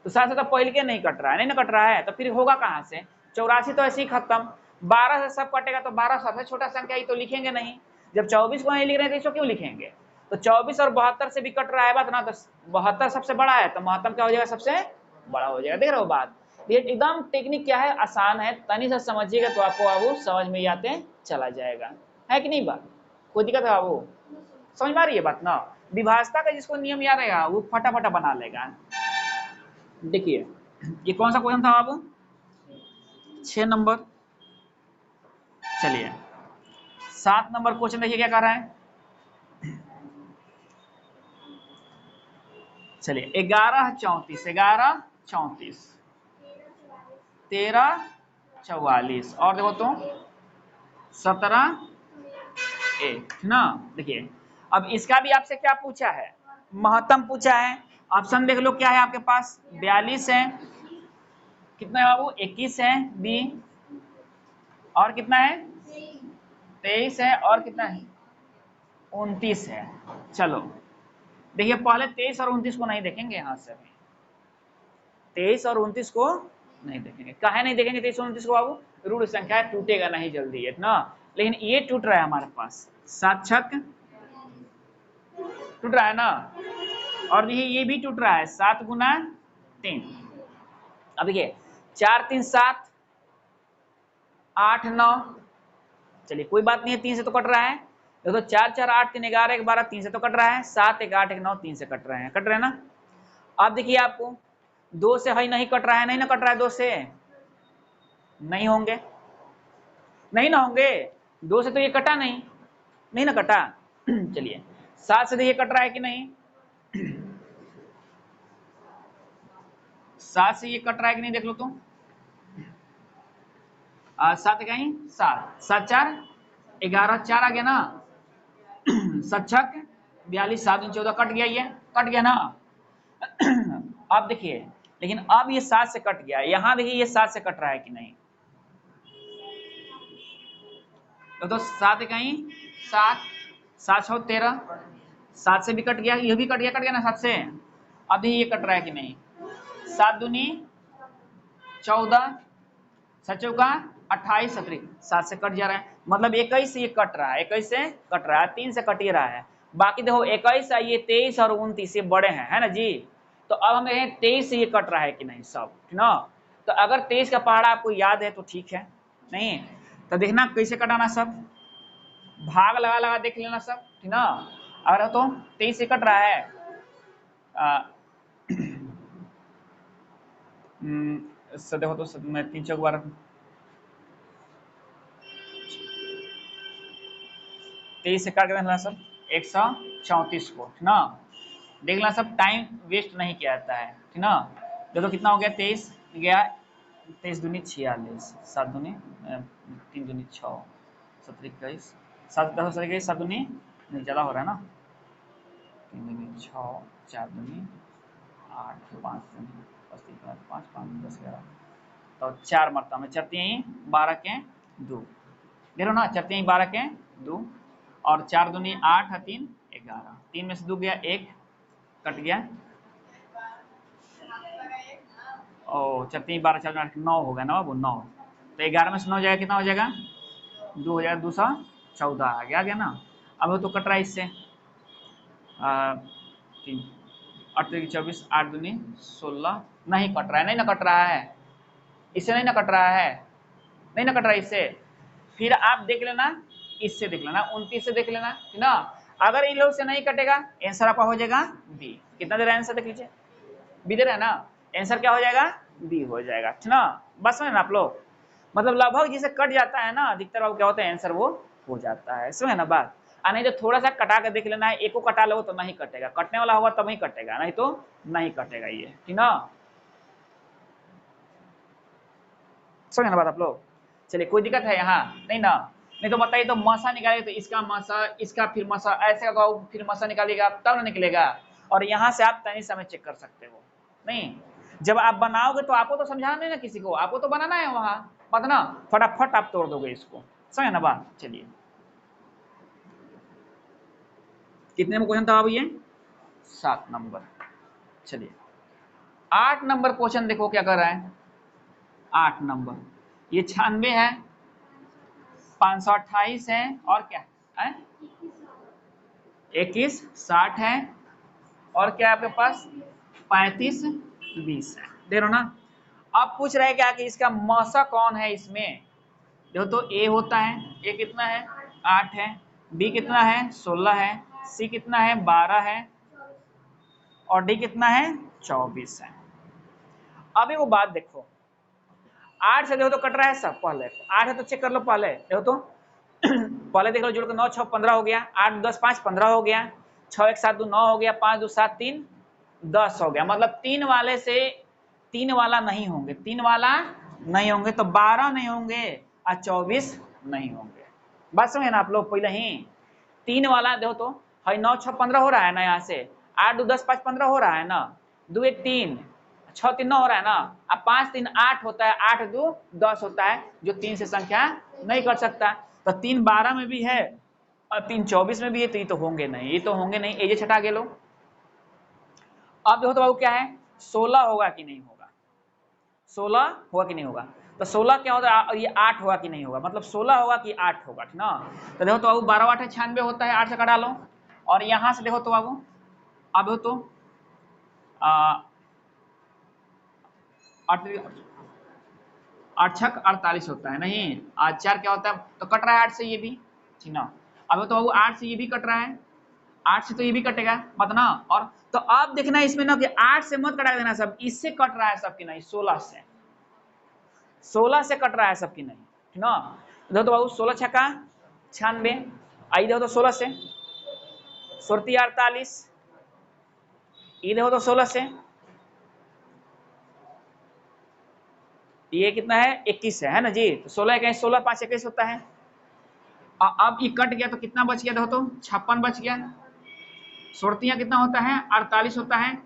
Speaker 1: तो 7 से तो पहले के नहीं कट रहा है, नहीं ना कट रहा है, तो फिर होगा कहाँ से, 84 तो ऐसे ही खत्म, 12 से सब कटेगा तो 12 सबसे छोटा संख्या ही तो लिखेंगे नहीं, जब 24 को नहीं लिख रहे हैं तो इसको क्यों लिखेंगे, तो 24 और 72 से भी कट रहा है बात ना, तो 72 सबसे बड़ा है तो महत्तम क्या हो जाएगा, सबसे बड़ा हो जाएगा। देख रहे हो बात, ये एकदम टेक्निक क्या है, आसान है, तनी से समझिएगा तो आपको बाबू समझ में आते चला जाएगा, है कि नहीं बात, कोई दिक्कत है बाबू, समझ में आ रही है बात ना। विभाजता का जिसको नियम याद रहेगा वो फटाफट बना लेगा। देखिए ये कौन सा क्वेश्चन था बाबू, 6 नंबर। चलिए 7 नंबर क्वेश्चन देखिए क्या कर रहा है। चलिए 11 34, 11 34, 13 44 और देखो तो 17 1 ना। देखिए अब इसका भी आपसे क्या पूछा है, महत्तम पूछा है। ऑप्शन देख लो क्या है आपके पास, 42 है, कितना है बाबू 21 है बी, और कितना है 23 है, और कितना है 29 है। चलो देखिए पहले 23 और 29 को नहीं देखेंगे, यहाँ से 23 और 29 को नहीं देखेंगे। काहे नहीं देखेंगे 23 और 29 को बाबू, ऋण संख्या है, टूटेगा नहीं जल्दी है ना, लेकिन ये टूट रहा है हमारे पास, 7 छक टूट रहा है ना, और ये भी टूट रहा है 7 गुना 3। अब देखिए 4 3 7 8 9, चलिए कोई बात नहीं है, 3 से तो कट रहा है, देखो 4 4 8 3 11 1 12, 3 से तो कट रहा है, 7 1 8 1 9, 3 से कट रहे हैं, कट रहे हैं ना। अब देखिए आपको 2 से है नहीं कट रहा है, नहीं ना कट रहा है, 2 से नहीं होंगे, नहीं ना होंगे, 2 से तो ये कटा नहीं, नहीं ना कटा। चलिए 7 से तो ये कट रहा है कि नहीं, 7 से ये कट रहा है कि नहीं देख लो तो, 7 कहीं 7 7 4 11 4 आ गया ना, 7 छक 42 7 14 कट गया, ये कट गया ना। अब देखिए लेकिन अब ये 7 से कट गया, यहां देखिए ये 7 से कट रहा है कि नहीं, तो 7 कहीं 7 7 6 13, 7 से भी कट गया, ये भी कट गया ना 7 से। अब ये कट रहा है कि नहीं, 7 दूनी 14, 7 चौका 28 17, 7 से कट जा रहा है, मतलब 21 से ये कट रहा है, 21 से कट रहा है, 3 से कट ही रहा है। बाकी देखो 21 ये 23 और 29 ये बड़े हैं, है ना जी। तो अब हम देखें 23 से ये कट रहा है कि नहीं सब, ठीक ना। तो अगर 23 का पहाड़ा आपको याद है तो ठीक है, नहीं तो देखना कैसे कटाना, सब भाग लगा लगा देख लेना सब, ठीक ना। अगर तो 23 से कट रहा है, देखो तो मैं 3 चौक 12, 23 से काट देना सब 134 को, ठीक ना। देख लेना सब, टाइम वेस्ट नहीं किया जाता है, ठीक ना। देखो कितना हो गया, 23 गया, 23 दूनी 46, 7 दूनी 3 दूनी 6, 17 21, 7 10 21, 7 दूनी नहीं ज़्यादा हो रहा है ना, 3 दूनी 6, 4 दूनी 8, 5 दूनी 5 5 5 10 11, तो 4 मरता में 4 3 12 के 2, देखो ना 4 3 12 के 2, और 4 दूनी 8 3 11, 3 में से 2 गया 1 कट गया, और 4 3 12 4 8 9 हो गया ना बाबू, 9, तो 11 में से 9 जाएगा कितना हो जाएगा, 2 हो जाएगा, 214 आ गया ना। अब तो कट रहा है इससे 3 8 24 8 दूनी 16, नहीं कट रहा है, नहीं ना कट रहा है, इससे नहीं ना कट रहा है, नहीं ना कट रहा है इससे। फिर आप देख लेना, इससे देख लेना, 29 से देख लेना, ठीक ना। अगर इन लोग से नहीं कटेगा, आंसर आपका हो जाएगा बी। कितना दे रहा है आंसर, देख लीजिए, बी दे रहा है ना, आंसर क्या हो जाएगा, बी हो जाएगा, ठीक ना। बस में ना आप लोग, मतलब लगभग जिसे कट जाता है ना, अधिकतर अब क्या होता है आंसर वो हो जाता है, समझे ना बात। नहीं तो थोड़ा सा कटा के देख लेना है, एक को कटा लो तो नहीं कटेगा, कटने वाला होगा तब ही कटेगा, नहीं तो नहीं कटेगा ये, ठीक ना। समझे ना बात आप लोग। चलिए कोई दिक्कत है यहाँ, नहीं ना, नहीं तो बताइए, तो मसा निकालेगा तो इसका मसा, इसका फिर मसा, ऐसे होगा फिर मसा निकालिएगा तब ना निकलेगा। और यहाँ से आप तनी समय चेक कर सकते हो, नहीं जब आप बनाओगे तो आपको तो समझाना नहीं ना किसी को, आपको तो बनाना है वहां, बात ना, फटाफट आप तोड़ दोगे इसको, समझे ना बात। चलिए कितने में क्वेश्चन था अब ये, 7 नंबर। चलिए 8 नंबर क्वेश्चन देखो क्या कर रहा है, 8 नंबर ये 96 है, 528 है, और क्या है 21 60 है, और क्या आपके पास 35 20 है, देख रहे हो ना। अब पूछ रहे हैं क्या कि इसका मौसा कौन है इसमें। देखो तो ए होता है, ए कितना है 8 है, बी कितना है 16 है, सी कितना है 12 है, और डी कितना है 24 है। अब एक बात देखो, 8 से देखो तो कट रहा है सब, पहले 8 है तो चेक कर लो, पहले देखो तो पहले देख लो, जोड़ के 9 6 15 हो गया, 8 10 5 15 हो गया, 6 1 7 2 9 हो गया, 5 2 7 3 10 हो गया। मतलब 3 वाले से 3 वाला नहीं होंगे, 3 वाला नहीं होंगे, तो 12 नहीं होंगे और 24 नहीं होंगे। बात समझे ना आप लोग। पहले ही 3 वाला देखो तो है, 9 6 15 हो रहा है ना, यहाँ से 8 2 10 5 15 हो रहा है ना, 2 1 3 6 3 9 हो रहा है ना, अब 5 3 8 होता है, 8 2 10 होता है, जो 3 से संख्या नहीं कर सकता। तो 3 12 में भी है और 3 24 में भी है, तो ये तो होंगे नहीं, ये तो होंगे नहीं, ये छटा के लो। अब देखो तो बाबू क्या है, 16 होगा कि नहीं होगा, 16 होगा कि नहीं होगा। तो 16 क्या होता है, ये 8 होगा कि नहीं होगा, मतलब 16 होगा कि 8 होगा, ठीक ना। तो देखो तो बाबू 12 8 96 होता है, 8 से कटा लो। और यहां से देखो तो बाबू, अब देखो तो 8 छक 48 होता है, नहीं 8 4 क्या होता है, तो कट रहा है 8 से ये भी, ठीक ना। अब तो बाबू 8 से ये भी कट रहा है, 8 से तो ये भी कटेगा मत ना। और तो अब देखना इसमें ना कि 8 से मत कटा देना सब, इससे कट रहा है सब की नहीं, 16 से, 16 से कट रहा है सब की नहीं, ठीक ना। देखो तो बाबू 16 छक्का 96, आई देखो तो 16 से, सुरती 48, ये देखो तो 16 से, ये कितना है 21 है ना जी। तो 16 21 16 5 21 होता है। अब ये कट गया तो कितना बच गया, देखो तो 56 बच गया। सुरतियां कितना होता है 48 होता है,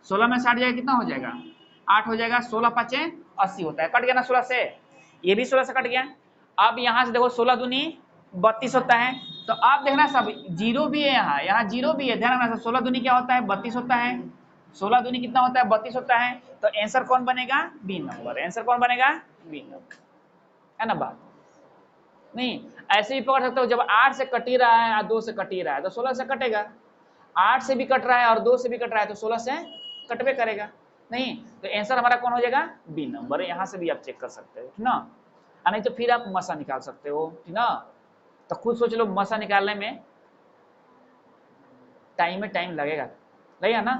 Speaker 1: 16 में 60 जाएगा कितना हो जाएगा 8 हो जाएगा, 16 5 80 होता है, कट गया ना 16 से, ये भी 16 से कट गया। अब यहाँ से देखो 16 दूनी 32 होता है। तो आप देखना सब जीरो भी है, यहाँ जीरो भी है, ध्यान रखना। 16 दूनी क्या होता है 32 होता है, 16 दूनी कितना होता है 32 होता है। तो आंसर कौन बनेगा बी नंबर, आंसर कौन बनेगा बी नंबर, है ना बात। नहीं ऐसे भी पकड़ सकते हो, जब 8 से कट ही रहा है और 2 से कट ही रहा है तो 16 से कटेगा, 8 से भी कट रहा है और 2 से भी कट रहा है तो 16 से कटवे करेगा। नहीं तो आंसर हमारा कौन हो जाएगा बी नंबर। यहाँ से भी आप चेक कर सकते हो, ठीक ना। नहीं तो फिर आप मसा निकाल सकते हो, ठीक ना। तो खुद सोच लो, मसा निकालने में टाइम लगेगा लगेगा ना।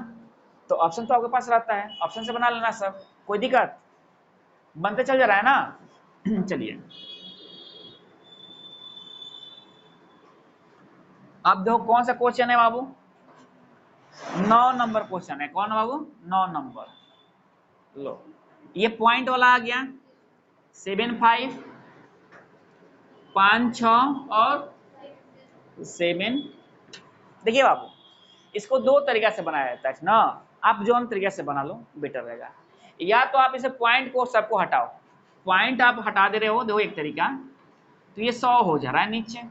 Speaker 1: तो ऑप्शन तो आपके पास रहता है, ऑप्शन से बना लेना सब, कोई दिक्कत, बनते चल जा रहा है ना। चलिए अब देखो कौन सा क्वेश्चन है बाबू, 9 नंबर क्वेश्चन है। कौन बाबू 9 नंबर, लो ये पॉइंट वाला आ गया, 7 5 5 6 और 7। देखिए बाबू इसको दो तरीका से बनाया जाता है ना, आप जो तरीके से बना लो बेटर रहेगा। या तो आप इसे पॉइंट को सबको हटाओ, पॉइंट आप हटा दे रहे हो, देखो एक तरीका, तो ये 100 हो जा रहा है नीचे,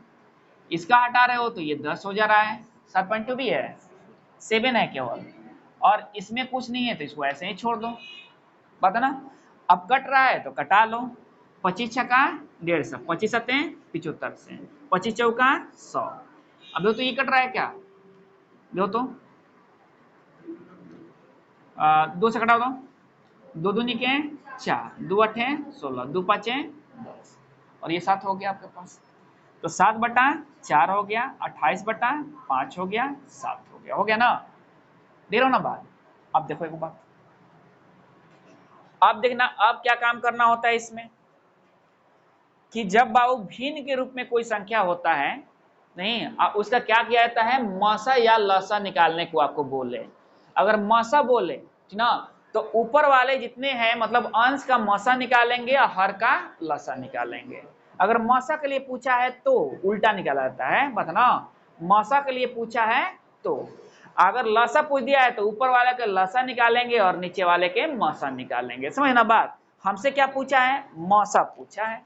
Speaker 1: इसका हटा रहे हो तो ये 10 हो जा रहा है, 7.2 भी है, 7 है केवल, और इसमें कुछ नहीं है तो इसको ऐसे ही छोड़ दो, पता ना। अब कट रहा है तो कटा लो, 25 छक्का 150, 25 सत्ते 75 से, 25 चौका 100। अब देखो तो ये कट रहा है क्या, देखो तो 2 से कटा दो, 2 दूनी के 4, 2 8 16, 2 5 10, और ये 7 हो गया आपके पास। तो 7/4 हो गया, 28/5 हो गया, 7 हो गया ना। दे रहा हूं ना बात। अब देखो एक बात, अब देखना अब क्या काम करना होता है इसमें, कि जब बाबू भिन्न के रूप में कोई संख्या होता है, नहीं उसका क्या किया जाता है, मसा या लसा निकालने को आपको बोले। अगर मसा बोले ठीक ना, तो ऊपर वाले जितने हैं मतलब अंश का मसा निकालेंगे और हर का लसा निकालेंगे। अगर मसा के लिए पूछा है तो उल्टा निकाला जाता है, बताना। मसा के लिए पूछा है तो, अगर लसा पूछ दिया है तो ऊपर वाले के लसा निकालेंगे और नीचे वाले के मसा निकालेंगे, समझना बात। हमसे क्या पूछा है, मसा पूछा है,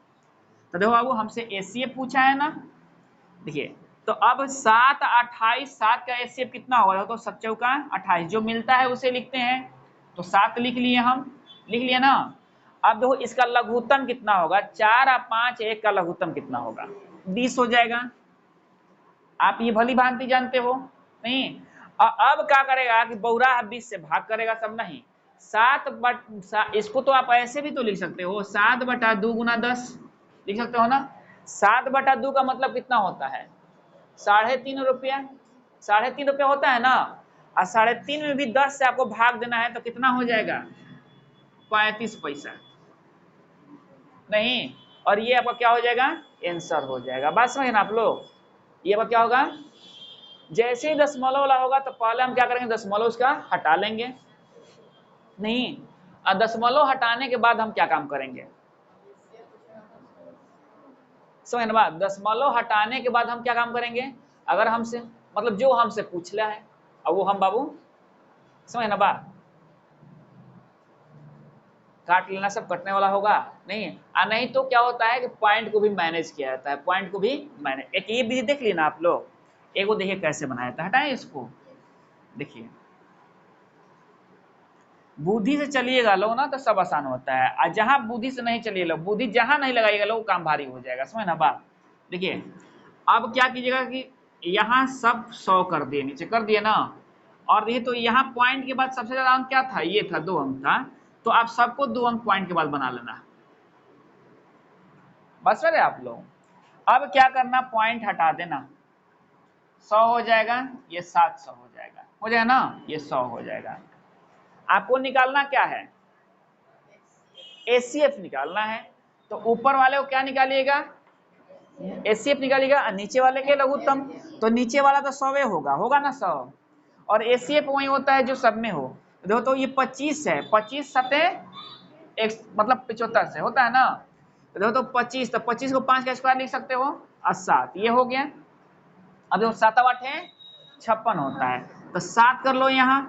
Speaker 1: तो देखो बाबू हमसे एचसीएफ पूछा है ना। देखिए तो अब 7 28, 7 का एचसीएफ कितना होगा, तो 7 चौका 28, जो मिलता है उसे लिखते हैं, तो 7 लिख लिए, हम लिख लिए ना। अब देखो इसका लघुत्तम कितना होगा, 4 और 5 1 का लघुत्तम कितना होगा, 20 हो जाएगा। आप ये भली भांति जानते हो नहीं। अब क्या करेगा कि बहुरा 20 से भाग करेगा सब, नहीं इसको तो आप ऐसे भी तो लिख सकते हो 7/2 गुना 10 लिख सकते हो ना। 7/2 का मतलब कितना होता है 3.5 रुपया, 3.5 रुपया होता है ना। और 3.5 में भी 10 से आपको भाग देना है तो कितना हो जाएगा 35 पैसा नहीं। और ये आपका क्या हो जाएगा आंसर हो जाएगा। बात समझे ना आप लोग। ये आपका क्या होगा, जैसे ही दशमलव वाला होगा तो पहले हम क्या करेंगे दशमलव उसका हटा लेंगे नहीं, और दशमलव हटाने के बाद हम क्या काम करेंगे समझ ना बात। दशमलव हटाने के बाद हम क्या काम करेंगे, अगर हमसे मतलब जो हमसे पूछ लिया है अब वो हम बाबू समझ ना बात, काट लेना सब कटने वाला होगा नहीं। नहीं तो क्या होता है कि पॉइंट को भी मैनेज किया जाता है, पॉइंट को भी मैनेज। एक ये विधि देख लेना आप लोग, एक वो देखिए कैसे बनाया था। हटाएं इसको, देखिए बुद्धि से चलिएगा लोग ना तो सब आसान होता है, और जहां बुद्धि से नहीं चलिएगा, बुद्धि जहां नहीं लगाइएगा लोग काम भारी हो जाएगा समझ ना बात। देखिए अब क्या कीजिएगा कि यहाँ सब 100 कर दिए, नीचे कर दिए ना। और देखिए तो यहाँ पॉइंट के बाद सबसे ज्यादा अंक क्या था, ये था 2 अंक था, तो आप सबको 2 अंक पॉइंट के बाद बना लेना। बस रहे आप लोग। अब क्या करना, पॉइंट हटा देना, 100 हो जाएगा, ये 700 हो जाएगा, हो जाएगा ना, ये 100 हो जाएगा। आपको निकालना क्या है, एचसीएफ निकालना है। तो ऊपर वाले को क्या निकालिएगा, एचसीएफ निकालिएगा, नीचे वाले के लघुत्तम। तो नीचे वाला तो 100 होगा, होगा ना 100, और एचसीएफ वही होता है जो सब में हो। देखो तो ये 25 है, 25 सते एक मतलब 75 से होता है ना। देखो तो 25, तो 25 को 5 का स्क्वायर लिख सकते हो और 7 ये हो गया। अब देखो 7 8 है 56 होता है, तो 7 कर लो यहाँ,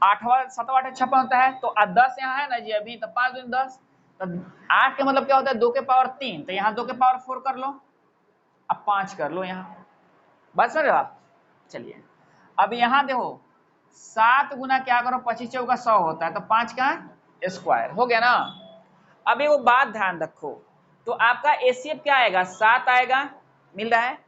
Speaker 1: 7 8 56 होता है, तो 10 यहाँ है ना जी अभी, तो 5 दूनी 10, तो 8 के मतलब क्या होता है 2 के पावर 3, तो यहाँ 2 के पावर 4 कर लो, अब 5 कर लो यहाँ। बस समझ आप। चलिए अब यहाँ देखो 7 गुना क्या करो, 25 चौका 100 होता है, तो 5 का स्क्वायर हो गया ना। अब एक बात ध्यान रखो, तो आपका एचसीएफ क्या आएगा 7 आएगा, मिल रहा है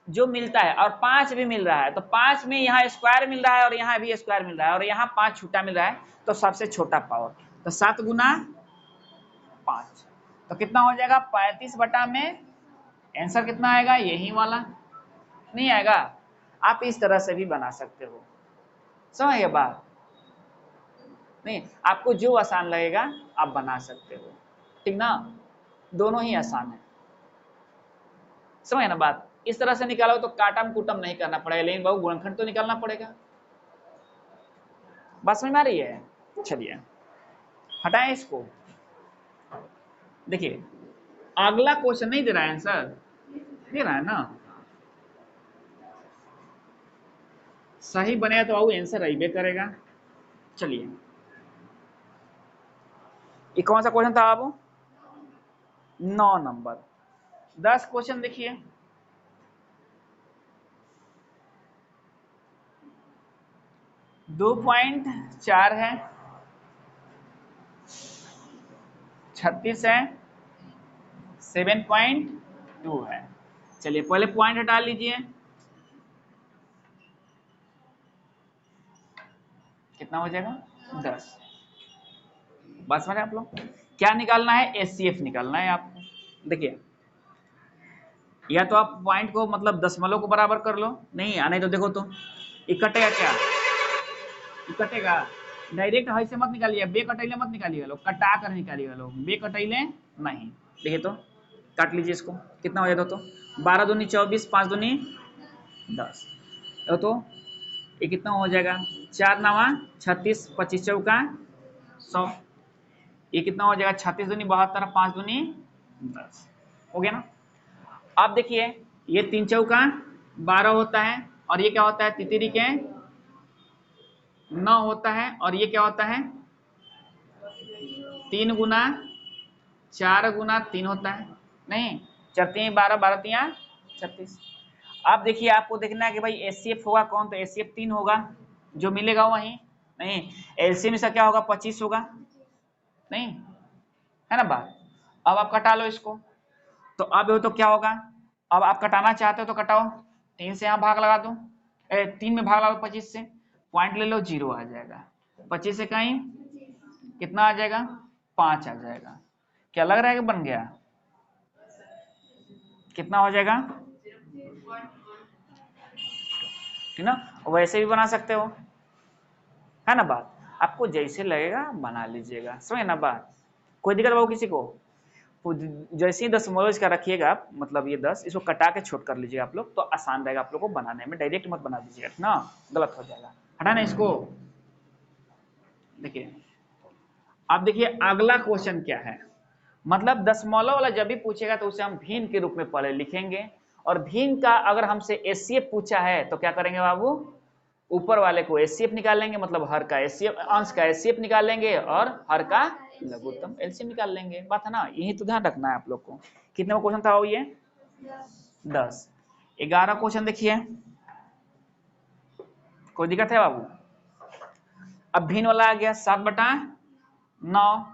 Speaker 1: जो मिलता है, और 5 भी मिल रहा है, तो 5 में यहाँ स्क्वायर मिल रहा है और यहाँ भी स्क्वायर मिल रहा है, और यहाँ 5 छूटा मिल रहा है, तो सबसे छोटा पावर, तो 7 गुना 5, तो कितना हो जाएगा 35 बटा में आंसर कितना आएगा, यही वाला नहीं आएगा। आप इस तरह से भी बना सकते हो, समझ गए बात नहीं। आपको जो आसान लगेगा आप बना सकते हो, ठीक ना, दोनों ही आसान है, समझ ना बात। इस तरह से निकालो तो काटम कुटम नहीं करना पड़ेगा, लेकिन बहु गुणनखंड तो निकालना पड़ेगा। बात समझ में आ रही है। चलिए हटाएं इसको। देखिए अगला क्वेश्चन नहीं दे रहा है आंसर, दे रहा है ना, सही बनेगा तो आओ आंसर अइबे करेगा। चलिए ये कौन सा क्वेश्चन था अब, 9 नंबर। 10 क्वेश्चन देखिए, दो 2.4 है, 36 है, 7.2 है। चलिए पहले पॉइंट हटा लीजिए, कितना हो जाएगा 10। बस समझे आप लोग। क्या निकालना है, एचसीएफ निकालना है आपको। देखिए या तो आप पॉइंट को मतलब दशमलव को बराबर कर लो, नहीं तो देखो तो ये कटेगा क्या, ये कटेगा डायरेक्ट है से मत निकालिए, बे कटैले मत निकालिएगा लोग, कटा कर निकालिएगा लोग, बे कटैले नहीं। देखिए तो काट लीजिए इसको, कितना हो जाएगा तो 12 दूनी 24, 5 दूनी 10, तो ये कितना हो जाएगा 4 9 36, 25 चौका 100, ये कितना हो जाएगा 36 दूनी 72, 5 दूनी 10, हो गया ना। अब देखिए ये 3 चौका 12 होता है, और ये क्या होता है तितरी के 9 होता है, और ये क्या होता है 3 गुना 4 गुना 3 होता है, नहीं 4 3 12, 12 3 36। अब देखिए आपको देखना है कि भाई एचसीएफ होगा कौन, तो एचसीएफ 3 होगा जो मिलेगा वही, नहीं एलसीएम इसका क्या होगा 25 होगा, नहीं है ना बात। अब आप कटा लो इसको, तो अब तो क्या होगा, अब आप कटाना चाहते हो तो कटाओ, 3 से यहाँ भाग लगा दो, 3 में भाग लगा दो 25 से, पॉइंट ले लो 0 आ जाएगा। 25 से कहीं कितना आ जाएगा, 5 आ जाएगा। क्या लग रहा है कि बन गया, कितना हो जाएगा, ठीक ना। वैसे भी बना सकते हो, है ना बात, आपको जैसे लगेगा बना लीजिएगा, समझे ना बात। कोई दिक्कत हो किसी को, जैसे ही दशमलव इसका रखिएगा आप, मतलब ये 10, इसको कटा के छोट कर लीजिएगा आप लोग, तो आसान रहेगा आप लोग को बनाने में। डायरेक्ट मत बना दीजिएगा ना, गलत हो जाएगा। हटाना इसको। देखिए अब देखिए अगला क्वेश्चन क्या है, मतलब दशमलव वाला जब भी पूछेगा तो उसे हम भिन्न के रूप में पहले लिखेंगे, और भिन्न का अगर हमसे एचसीएफ पूछा है तो क्या करेंगे बाबू, ऊपर वाले को एचसीएफ निकाल लेंगे, मतलब हर का एचसीएफ, अंश का एचसीएफ निकाल लेंगे और हर का लघुत्तम एलसीएम निकाल लेंगे। बात है ना, यही तो ध्यान रखना है आप लोग को। कितने का क्वेश्चन था वो, ये 10। 11 क्वेश्चन देखिए, कोई दिक्कत है बाबू। अब भिन्न वाला आ गया 7/9,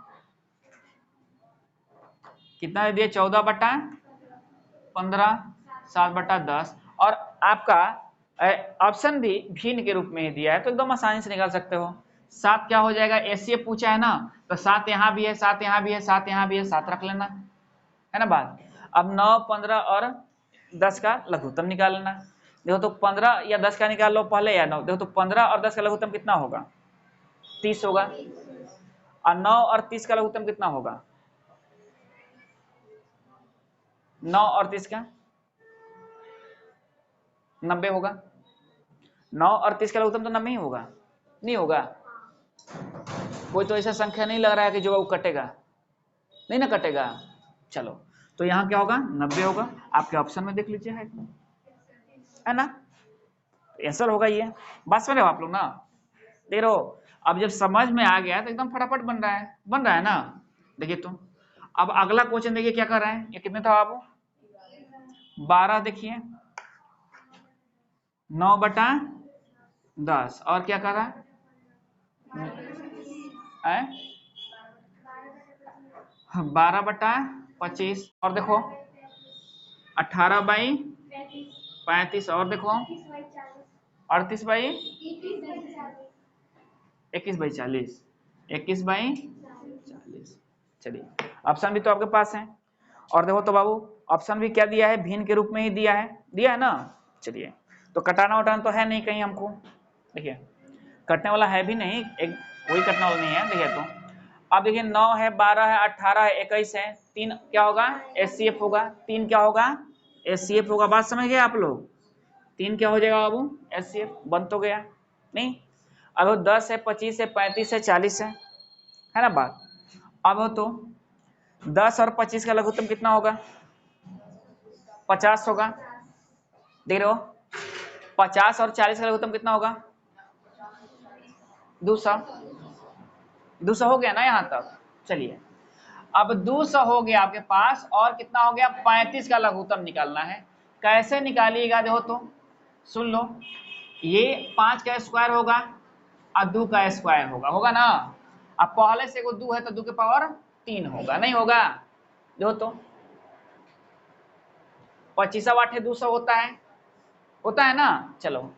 Speaker 1: कितना दे दिया, 14/15, 7/10, और आपका ऑप्शन भी भिन्न के रूप में ही दिया है, तो एकदम आसानी से निकाल सकते हो। 7 क्या हो जाएगा, एचसीएफ पूछा है ना, तो 7 यहाँ भी है, 7 यहाँ भी है, 7 यहाँ भी है, 7 रख लेना, है ना बात। अब 9, 15 और 10 का लघुत्तम निकाल लेना। देखो तो 15 या 10 का निकाल लो पहले, या 9, देखो तो 15 और 10 का लघुत्तम कितना होगा, 30 होगा, और 9 और 30 का लघुत्तम कितना होगा, 9 और 30 का 90 होगा। 9 और 30 का लघुत्तम तो 90 ही होगा, नहीं होगा, कोई तो ऐसा संख्या नहीं लग रहा है कि जो वो कटेगा, नहीं ना कटेगा। चलो तो यहाँ क्या होगा, 90 होगा, आपके ऑप्शन में देख लीजिए, है ना, आंसर होगा ये। बात समझ रहे हो आप लोग ना, देख रहे हो। अब जब समझ में आ गया तो एकदम फटाफट बन रहा है, बन रहा है ना। देखिए तो अब अगला क्वेश्चन देखिए क्या कर रहा है, ये कितने था बाबू, 12। देखिए 9/10, और क्या कर रहा है, 12/25, और देखो 18/35, और देखो 38/21/40, 21/40। चलिए ऑप्शन भी तो आपके पास है, और देखो तो बाबू ऑप्शन भी क्या दिया है, भिन्न के रूप में ही दिया है ना। चलिए तो कटाना उटाना तो है नहीं कहीं हमको, देखिए कटने वाला है भी नहीं, एक कोई कटने वाला नहीं है। देखिए तो अब देखिए 9 है, 12 है, 18 है, 21 है, 3 क्या होगा, एचसीएफ होगा, 3 क्या होगा, एचसीएफ होगा। बात समझ गए आप लोग, 3 क्या हो जाएगा बाबू, एचसीएफ। बन तो गया नहीं। अब 10 है, 25 है, 35 है, 40 है ना बात। अब तो 10 और 25 का लघुत्तम कितना होगा, 50 होगा, देख रहे हो। 50 और 40 का लघुत्तम कितना होगा, 200 हो गया ना यहाँ तक। चलिए अब 200 हो गया आपके पास, और कितना हो गया, 35 का लघुत्तम निकालना है। कैसे निकालिएगा, देखो तो सुन लो, ये 5 का स्क्वायर होगा और 2 का स्क्वायर होगा ना। अब पहले से 2 है तो 2 के पावर 3 होगा, नहीं होगा। देखो तो 25/8 200 होता है ना। चलो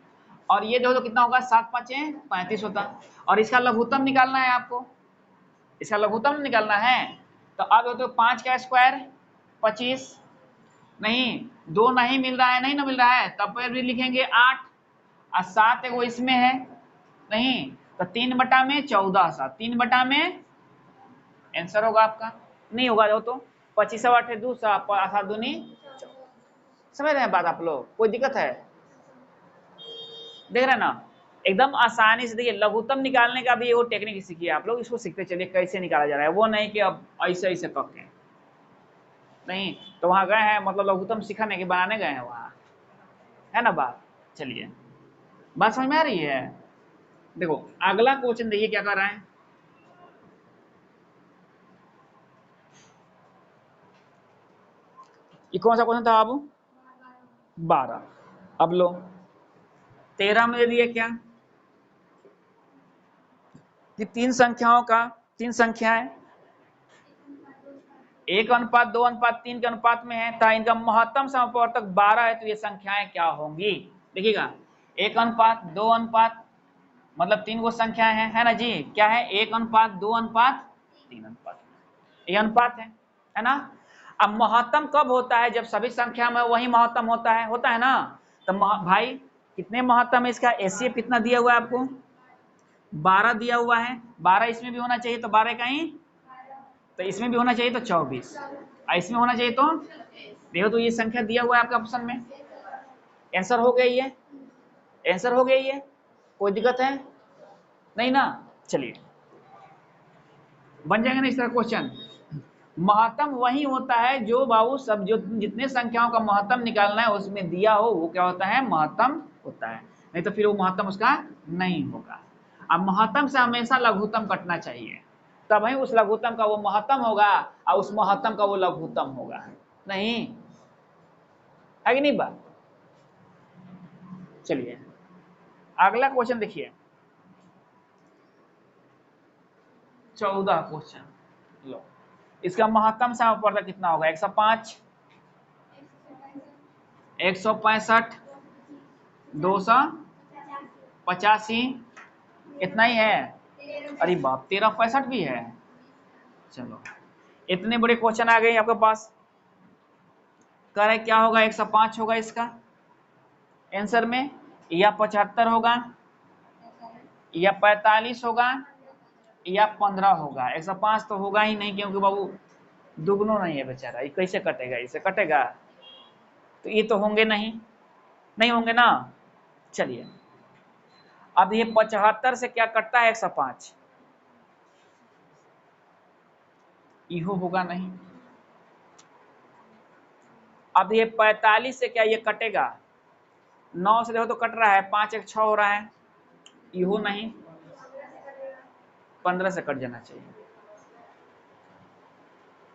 Speaker 1: और ये जो तो कितना होगा, 7×5 35 होता, और इसका लघुत्तम निकालना है आपको, इसका लघुत्तम निकालना है। तो अब तो 5 का स्क्वायर 25, नहीं 2 नहीं मिल रहा है, नहीं ना मिल रहा है, तब पर भी लिखेंगे 8, और 7 एगो इसमें है नहीं, तो 3/14, 3/में आंसर होगा आपका, नहीं होगा। जो तो 25/8 200, 7 दूनी, समझ रहे हैं बात आप लोग, कोई दिक्कत है, देख रहे हैं ना, एकदम आसानी से। देखिए लघुत्तम निकालने का भी वो टेक्निक सीखिए आप लोग, इसको सीखते चलिए कैसे निकाला जा रहा है, वो नहीं कि अब ऐसे ऐसे करके नहीं। तो वहां गए हैं, मतलब लघुत्तम सीखने के बनाने गए हैं वहां, है ना बात। चलिए बात समझ में आ रही है। देखो अगला क्वेश्चन देखिए क्या कर रहा है, ये कौन सा क्वेश्चन था बाबू, 12। अब लो 13 में दे दिया क्या, कि 3 संख्याएं 1:2:3 के अनुपात में है, तो इनका महत्तम समप्रवर्तक 12 है, तो ये संख्याएं क्या होंगी? देखिएगा 1:2 मतलब 3 गो संख्याएं हैं, है ना जी? क्या है? 1:2:3 ये अनुपात है ना? अब महत्तम कब होता है? जब सभी संख्या में वही महत्तम होता है ना? तो भाई कितने महत्तम है इसका? एचसीएफ कितना दिया हुआ है आपको? 12 दिया हुआ है। 12 इसमें भी होना चाहिए, तो 12 का ही, तो इसमें भी होना चाहिए तो 24, इसमें होना चाहिए तो देखो, तो ये संख्या दिया हुआ है आपके ऑप्शन में। आंसर हो गया ये, आंसर हो गया ये, कोई दिक्कत है नहीं ना? चलिए बन जाएगा ना इस तरह क्वेश्चन। महत्तम वही होता है जो बाबू सब जो जितने संख्याओं का महत्तम निकालना है उसमें दिया हो, वो क्या होता है? महत्तम होता है, नहीं तो फिर वो महत्तम उसका नहीं होगा। अब महत्तम से हमेशा लघुत्तम कटना चाहिए, तब ही उस लघुत्तम का वो महत्तम होगा और उस महत्तम का वो लघुत्तम होगा, नहीं है कि नहीं बात? चलिए अगला क्वेश्चन देखिए, 14 क्वेश्चन लो। इसका महत्तम समप्रवर्तक कितना होगा? 105, 165, 285, इतना ही है? अरे बाप, 1365 भी है। चलो इतने बड़े क्वेश्चन आ गए आपके पास। कह रहे क्या होगा? 105 होगा इसका आंसर में, या 75 होगा, या 45 होगा, या 15 होगा। 105 तो होगा ही नहीं, क्योंकि बाबू दुगनो नहीं है बेचारा, ये कैसे कटेगा? इसे कटेगा? तो ये तो होंगे नहीं, नहीं होंगे ना। चलिए अब ये 75 से क्या कटता है? 105, इहो होगा नहीं। अब ये 45 से क्या ये कटेगा? 9 से देखो तो कट रहा है, 5 1 6 हो रहा है, इहो नहीं। 15 से कट जाना चाहिए,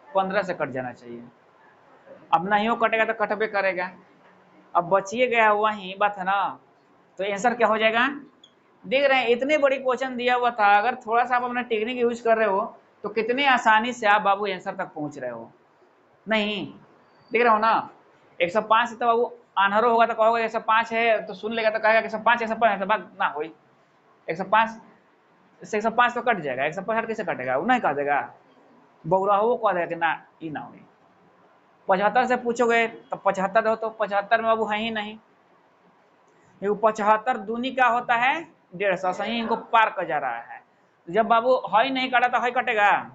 Speaker 1: 15 से कट जाना चाहिए। अब नहीं हो कटेगा तो कटबे करेगा, अब बचिए गया वही बात है ना। तो आंसर क्या हो जाएगा? देख रहे हैं इतने बड़ी क्वेश्चन दिया हुआ था, अगर थोड़ा सा आप अपना टेक्निक यूज कर रहे हो तो कितने आसानी से आप बाबू आंसर तक पहुंच रहे हो। नहीं देख रहे हो ना? 105 से तो बाबू आन्हरो होगा तो कहोगे 105 है, तो सुन लेगा तो कहेगा 105 105 तो बात ना हुई। 105 से 105 तो कट जाएगा, 165 कैसे कटेगा? वो नहीं कह देगा, बौरा हो वो कह देगा कि ना ये ना हुई। 75 से पूछोगे तो 75 हो, तो 75 में बाबू है ही नहीं। 75 दूनी क्या होता है? 150, सही इनको पार कर जा रहा है। जब बाबू हई नहीं काटा तो हई कटेगा?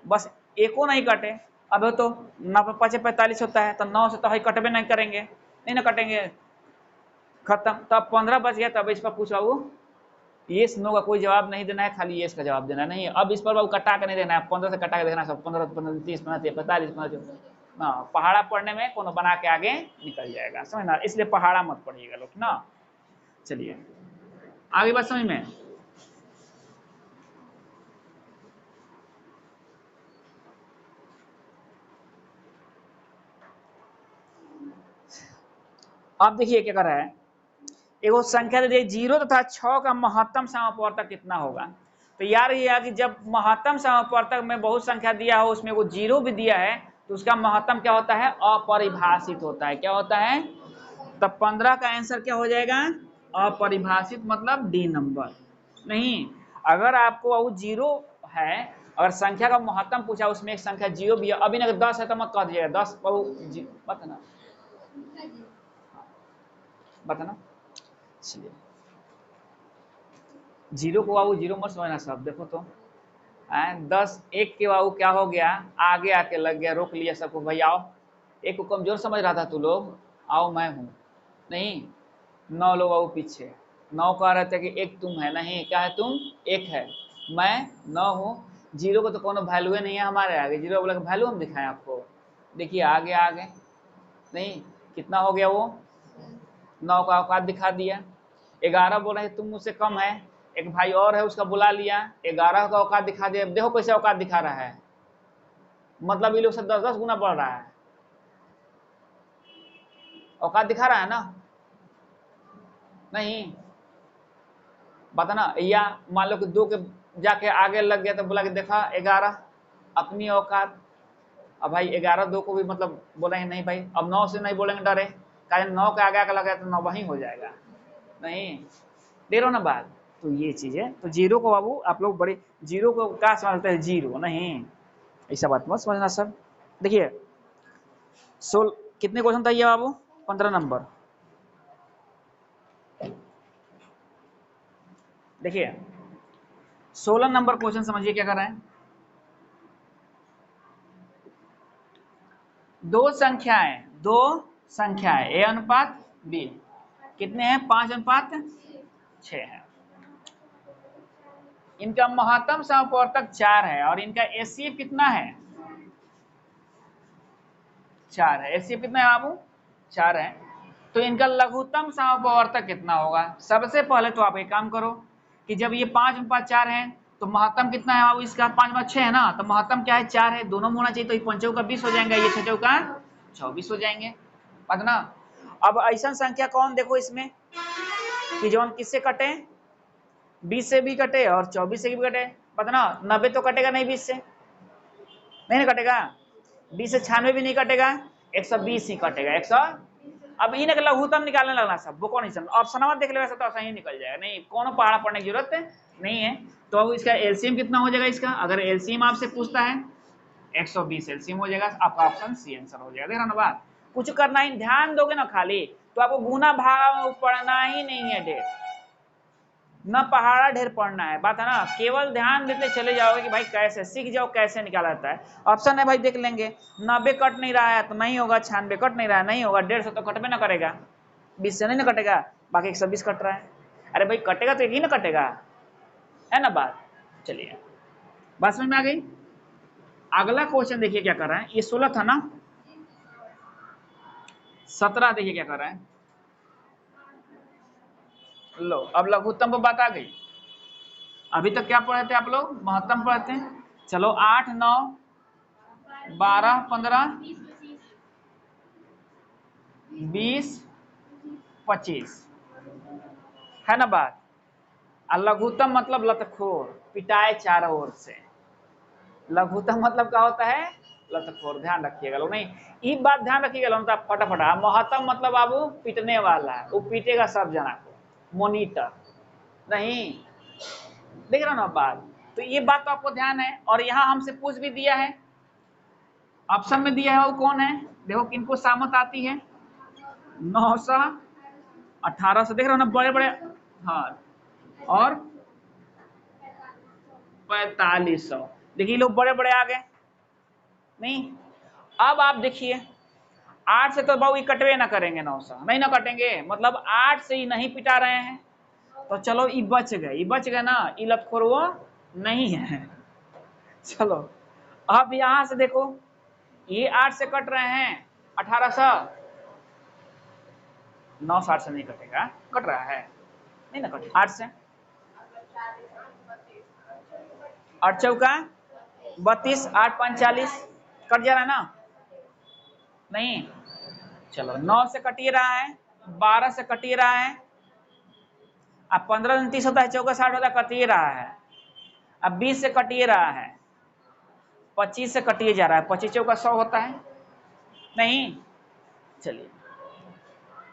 Speaker 1: बस एको नहीं कटे। अब तो 9 5 45 होता है, तो 9 से तो हई कटबे नहीं करेंगे, नहीं ना कटेंगे, खत्म। तब 15 बच गया, तब इस पर पूछ बाबू येस नो का कोई जवाब नहीं देना है, खाली येस का जवाब देना नहीं है। अब इस पर बाबू कटा कर नहीं देना है, 15 से कटा के देखना सब, 15 15 30 15 45 15। हाँ पहाड़ा पढ़ने में कोनो बना के आगे निकल जाएगा, समझना, इसलिए पहाड़ा मत पढ़िएगा लोग ना। चलिए आगे बात समझ में। अब देखिए क्या कर रहा है, एगो संख्या दे दी 0 तथा 6 का महत्तम समप्रवर्तक कितना होगा। तो यार ये है कि जब महत्तम समप्रवर्तक में बहुत संख्या दिया हो, उसमें वो 0 भी दिया है, तो उसका महत्तम क्या होता है? अपरिभाषित होता है। क्या होता है? तब 15 का आंसर क्या हो जाएगा? अपरिभाषित मतलब डी नंबर। नहीं, अगर आपको वो 0 है, अगर संख्या का महत्तम पूछा उसमें एक संख्या 0 भी है, अभी ना 10 है तो मत कह दीजिएगा 10 बताना बताना। चलिए 0 को बाबू 0 मत समझना सब, देखो तो 10 1 के बाबू क्या हो गया? आगे आके लग गया, रोक लिया सबको, भाई आओ। 1 को कमजोर समझ रहा था तू लोग, आओ मैं हूं। नहीं 9 लोग बाबू पीछे, 9 कह रहे थे कि 1 तुम है, नहीं क्या है? तुम 1 है, मैं 9 हूँ। 0 को तो कोनो वैल्यू नहीं है हमारे आगे, 0 बोला वैल्यू हम दिखाएं आपको, देखिए आगे आगे नहीं कितना हो गया वो? 9 का औकात दिखा दिया। 11 बोल रहे तुम मुझसे कम है, एक भाई और है उसका बुला लिया, 11 का औकात दिखा दिया। देखो कैसे औकात दिखा रहा है, मतलब ये लोग से 10 10 गुना बढ़ रहा है, औकात दिखा रहा है ना? नहीं बता ना। या मान लो कि 2 के जाके आगे लग गया तो बोला कि देखा 11 अपनी औकात, अब भाई 11 2 को भी मतलब बोलेंगे नहीं भाई, अब 9 से नहीं बोलेंगे डरे, कारण 9 के आगे लगा तो 9 वही हो जाएगा, नहीं दे रहा ना बात। तो ये चीज है, तो जीरो को बाबू आप लोग बड़े, जीरो को क्या समझते हैं, जीरो नहीं, ऐसा बात मत समझना सर। देखिए 16 कितने क्वेश्चन था ये बाबू, 15 नंबर। देखिए 16 नंबर क्वेश्चन समझिए क्या कर रहे हैं। दो संख्याएं ए अनुपात बी कितने हैं, 5 अनुपात 6 है। इनका महत्तम समपवर्तक 4 है और इनका एचसीएफ कितना है, 4 है। एचसीएफ कितना है बाबू, 4 है। तो इनका लघुत्तम समपवर्तक कितना होगा। सबसे पहले तो आप एक काम करो कि जब ये 5 अनुपात 4 है तो महत्तम कितना है बाबू इसका, 5 अनुपात 6 है ना, तो महत्तम क्या है, 4 है, दोनों में होना चाहिए। तो ये 5 चौका 20 हो जाएंगे, ये 6 चौका 24 हो जाएंगे, बात ना। अब ऐसा संख्या कौन देखो इसमें कि जो किससे कटे, 20 से भी कटे और 24 से भी कटे, पता ना। 90 तो कटेगा नहीं 20 से, नहीं ना कटेगा, 20 से 96 भी नहीं कटेगा, 120 ही कटेगा, 100। अब इन्हें का लघुत्तम निकालने लगना सब, वो कौन नहीं ऑप्शन देख ले, वैसे तो सही निकल जाएगा, नहीं कौन पहाड़ा पढ़ने की जरूरत नहीं है। तो अब इसका एलसीएम कितना हो जाएगा इसका, अगर एलसीएम आपसे पूछता है 120 एलसीएम हो जाएगा, आपका ऑप्शन सी आंसर हो जाएगा। देख रहा ना बात, कुछ करना ही, ध्यान दोगे ना खाली तो आपको गुना भागा पढ़ना ही नहीं है ढेर, न पहाड़ा ढेर पढ़ना है, बात है ना। केवल ध्यान देते चले जाओगे कि भाई कैसे सीख जाओ, कैसे निकाला जाता है। ऑप्शन है भाई देख लेंगे, 90 कट नहीं रहा है तो नहीं होगा, 96 कट नहीं रहा है नहीं होगा, 150 तो कटबे ना करेगा, 20 से नहीं ना कटेगा, बाकी 120 कट रहा है। अरे भाई कटेगा तो एक ही ना कटेगा, है ना बात। चलिए बात समझ में आ गई। अगला क्वेश्चन देखिए क्या कर रहा है, ये 16 था ना, 17 देखिए क्या कर रहा है। लो अब लघुत्तम पर बात आ गई। अभी तक क्या पढ़े थे आप लोग, महत्तम पढ़ते हैं। चलो 8 9 12 15 20 25 है ना बात। और लघुत्तम मतलब लतखोर, पिटाए चारों ओर से। लघुत्तम मतलब क्या होता है, लतखोर, ध्यान रखिएगा लोग, नहीं ये बात ध्यान रखिएगा लोग, फटाफट। महत्तम मतलब बाबू पीटने वाला है, वो पीटेगा सब जना को, मोनीटर नहीं, देख रहा ना बात। तो ये बात तो आपको ध्यान है, और यहाँ हमसे पूछ भी दिया है, ऑप्शन में दिया है, वो कौन है देखो, किनको सामत आती है, 900 1800, देख रहे हो ना बड़े बड़े, हाँ और 4500, देखिए लोग बड़े बड़े आ गए नहीं। अब आप देखिए 8 से तो बाबू ये कटवे ना करेंगे, 900 नहीं ना कटेंगे, मतलब 8 से ही नहीं पिटा रहे हैं, तो चलो ये बच गए ना, ये लतखोर वो नहीं है। चलो अब यहां से देखो, ये 8 से कट रहे हैं 1800, 960 से नहीं कटेगा, कट रहा है नहीं ना, कट 8 से 8 चौका 32, 8 5 40, कट जा रहा है ना, नहीं। चलो 9 से कटिए रहा है, 12 से कटिए रहा है, अब 15 दिन 30 होता है, चौका 60 होता है, कटिए रहा है। अब 20 से कटिए रहा है, 25 से कटिए जा रहा है, 25 चौका 100 होता है नहीं। चलिए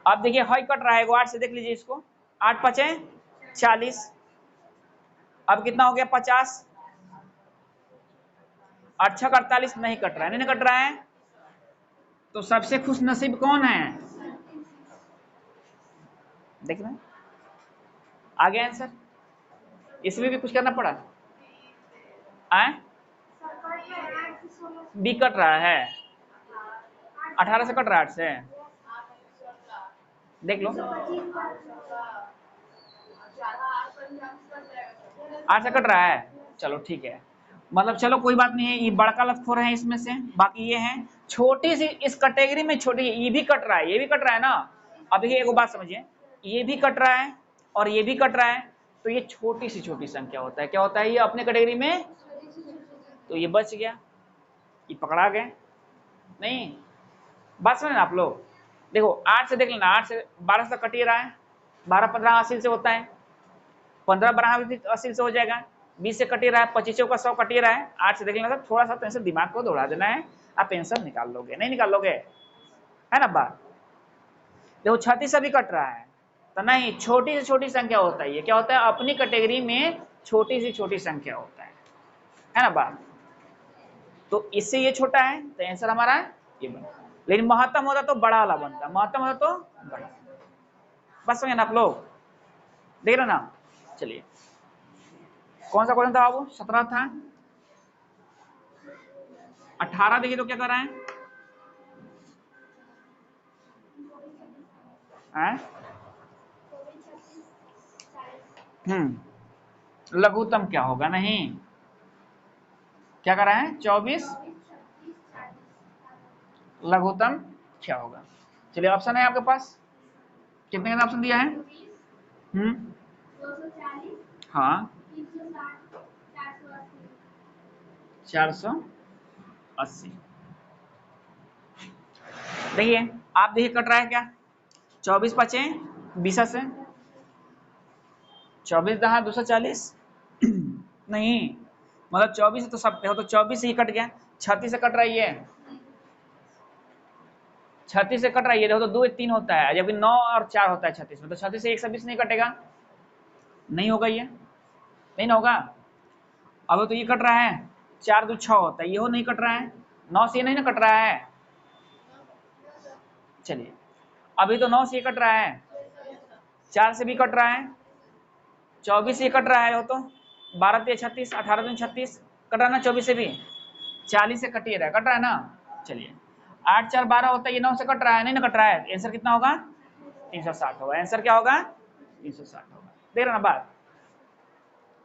Speaker 1: अब देखिए हई कट रहा है, 8 से देख लीजिए इसको, 8 5 40, अब कितना हो गया 50, 8 6 48, नहीं कट रहा है, नहीं कट रहा है। तो सबसे खुश नसीब कौन है, देख रहे हैं आ गया आंसर। इसमें भी कुछ करना पड़ा, आए बी कट रहा है, 18 से कट रहा है, 8 से देख लो, 8 से कट रहा है, चलो ठीक है, मतलब चलो कोई बात नहीं है, ये बड़का लतखोर है इसमें से, बाकी ये है छोटी सी, इस कैटेगरी में छोटी, ये भी कट रहा है, ये भी कट रहा है ना। अब देखिए एक बात समझिए, ये भी कट रहा है और ये भी कट रहा है, तो ये छोटी सी छोटी संख्या होता है, क्या होता है ये अपने कैटेगरी में, तो ये बच गया, ये पकड़ा गए नहीं। बात समझ आप लोग, देखो 8 से देख लेना, 8 से 12 से कटिए रहा है, 12 15 80 से होता है, 15 12 भी 80 से हो जाएगा, 20 से कटिए रहा है, 25 का 100 कटिए रहा है, 8 से देख लेना, थोड़ा सा तो ऐसे दिमाग को दौड़ा देना है, आप आंसर निकाल लोगे, नहीं निकाल लोगे, है ना बात। देखो 36 अभी कट रहा है तो नहीं, छोटी से छोटी संख्या होता है, ये क्या होता है अपनी कैटेगरी में छोटी से छोटी संख्या होता है ना बात। तो इससे ये छोटा है तो आंसर हमारा ये बनता, लेकिन महत्तम होता तो बड़ा वाला बनता, महत्तम होता तो बड़ा। बस समझे ना आप लोग, देख रहे ना। चलिए कौन सा क्वेश्चन था बाबू, 17 था, 18 देखिए तो क्या कर रहे हैं, लघुत्तम क्या होगा, नहीं क्या कर रहे हैं 24, लघुत्तम क्या होगा। चलिए ऑप्शन है आपके पास, कितने का ऑप्शन दिया है, 240, हाँ 480। देखिए आप देखिए कट रहा है क्या, 24 पचे 20 से, 24 दहा 240 नहीं, मतलब 24 तो सब हो तो 24 ही कट गया, 36 से कट रही है, 36 से कट रही है, देखो तो 2 1 3 होता है, जबकि 9 और 4 होता है 36 में, तो 36 से 120 नहीं कटेगा, नहीं होगा, ये नहीं ना होगा। अब तो ये कट रहा है 4 2 6 होता है, ये हो नहीं कट रहा है, 9 से ये नहीं ना कट रहा है। चलिए अभी तो 9 से ये कट रहा है, 4 से भी कट रहा है, 24 से कट रहा है, हो तो 12 3 36, 18 3 36 कट रहा है ना, 24 से भी 40 से कटिए रहा है, कट रहा है ना। चलिए 8 4 12 होता है, ये 9 से कट रहा है, नहीं ना कट रहा है, आंसर कितना होगा 360 होगा, आंसर क्या होगा 360 होगा, देख रहे ना बात,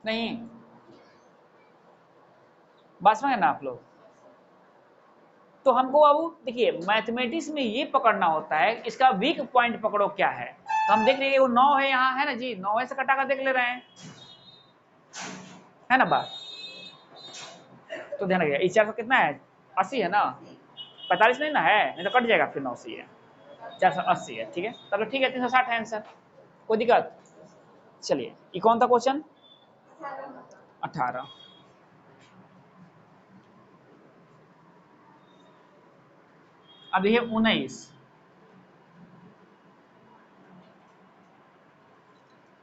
Speaker 1: नहीं बात समझ ना आप लोग। तो हमको बाबू देखिए मैथमेटिक्स में ये पकड़ना होता है, इसका वीक पॉइंट पकड़ो क्या है, तो हम देख लीजिए वो 9 है यहाँ, है ना जी, 9 से कटा कर देख ले रहे हैं, है ना बात। तो ध्यान रखिएगा, इस 400 कितना है 80 है ना, 45 नहीं ना है, नहीं तो कट जाएगा फिर 9 से, 480 है, ठीक है, चलो ठीक है 360 है आंसर, कोई दिक्कत। चलिए ये कौन था क्वेश्चन, 18। अब ये 19,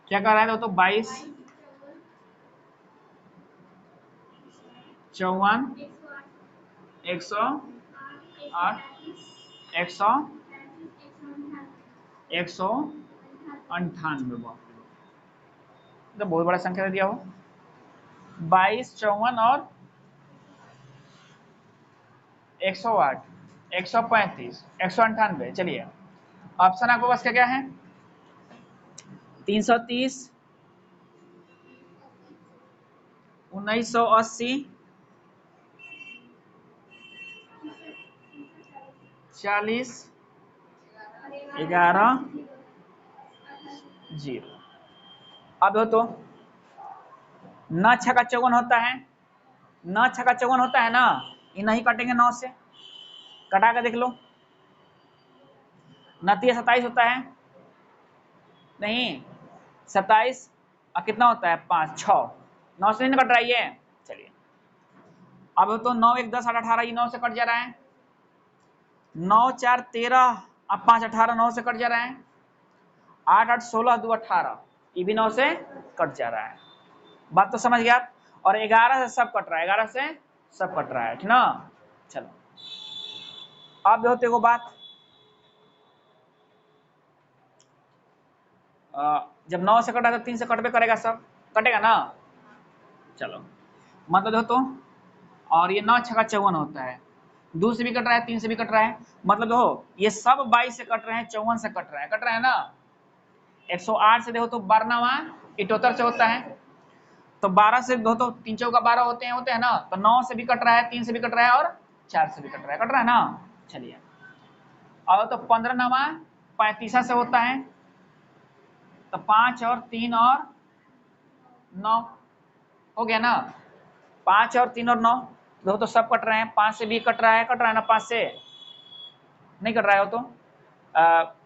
Speaker 1: क्या कर रहा है तो 22 54 108 198, तो बहुत बड़ा संख्या दे दिया हो, 22 54 और 108 135 198। चलिए ऑप्शन आपके पास क्या क्या है, 330 1980 40 11 0। अब हो तो न छका चौवन होता है, न छका चौवन होता है ना, ये नहीं कटेंगे 9 से, कटा कर देख लो, नतीजा 27 होता है, नहीं 27 कितना होता है 5 6, 9 से नहीं कट रहा है। चलिए अब तो 9 1 10 8 18, ये 9 से कट जा रहा है, 9 4 13 अब 5 18, 9 से कट जा रहा है, 8 8 16 2 18, ये भी 9 से कट जा रहा है, बात तो समझ गया आप। और 11 से सब कट रहा है, 11 से सब कट रहा है, ठीक ना। चलो अब देखो देखो बात, जब 9 से कटा तो 3 से कटबे करेगा, सब कटेगा ना। चलो मतलब देखो तो, और ये 9 छका 54 होता है, 2 से भी कट रहा है 3 से भी कट रहा है, मतलब देखो ये सब 22 से कट रहे हैं, 54 से कट रहा है ना। 108 से देखो तो 12वां 78 से होता है, तो 12 से दो तो 3 चौका 12 होते हैं ना, तो 9 से भी कट रहा है, 3 से भी कट रहा है और 4 से भी कट रहा है ना। चलिए और तो 15वां 35 से होता है, तो 5 और 3 और 9 हो गया ना, 5 और 3 और 9 दो तो सब कट रहे हैं, 5 से भी कट रहा है ना, 5 से नहीं कट रहा है, हो तो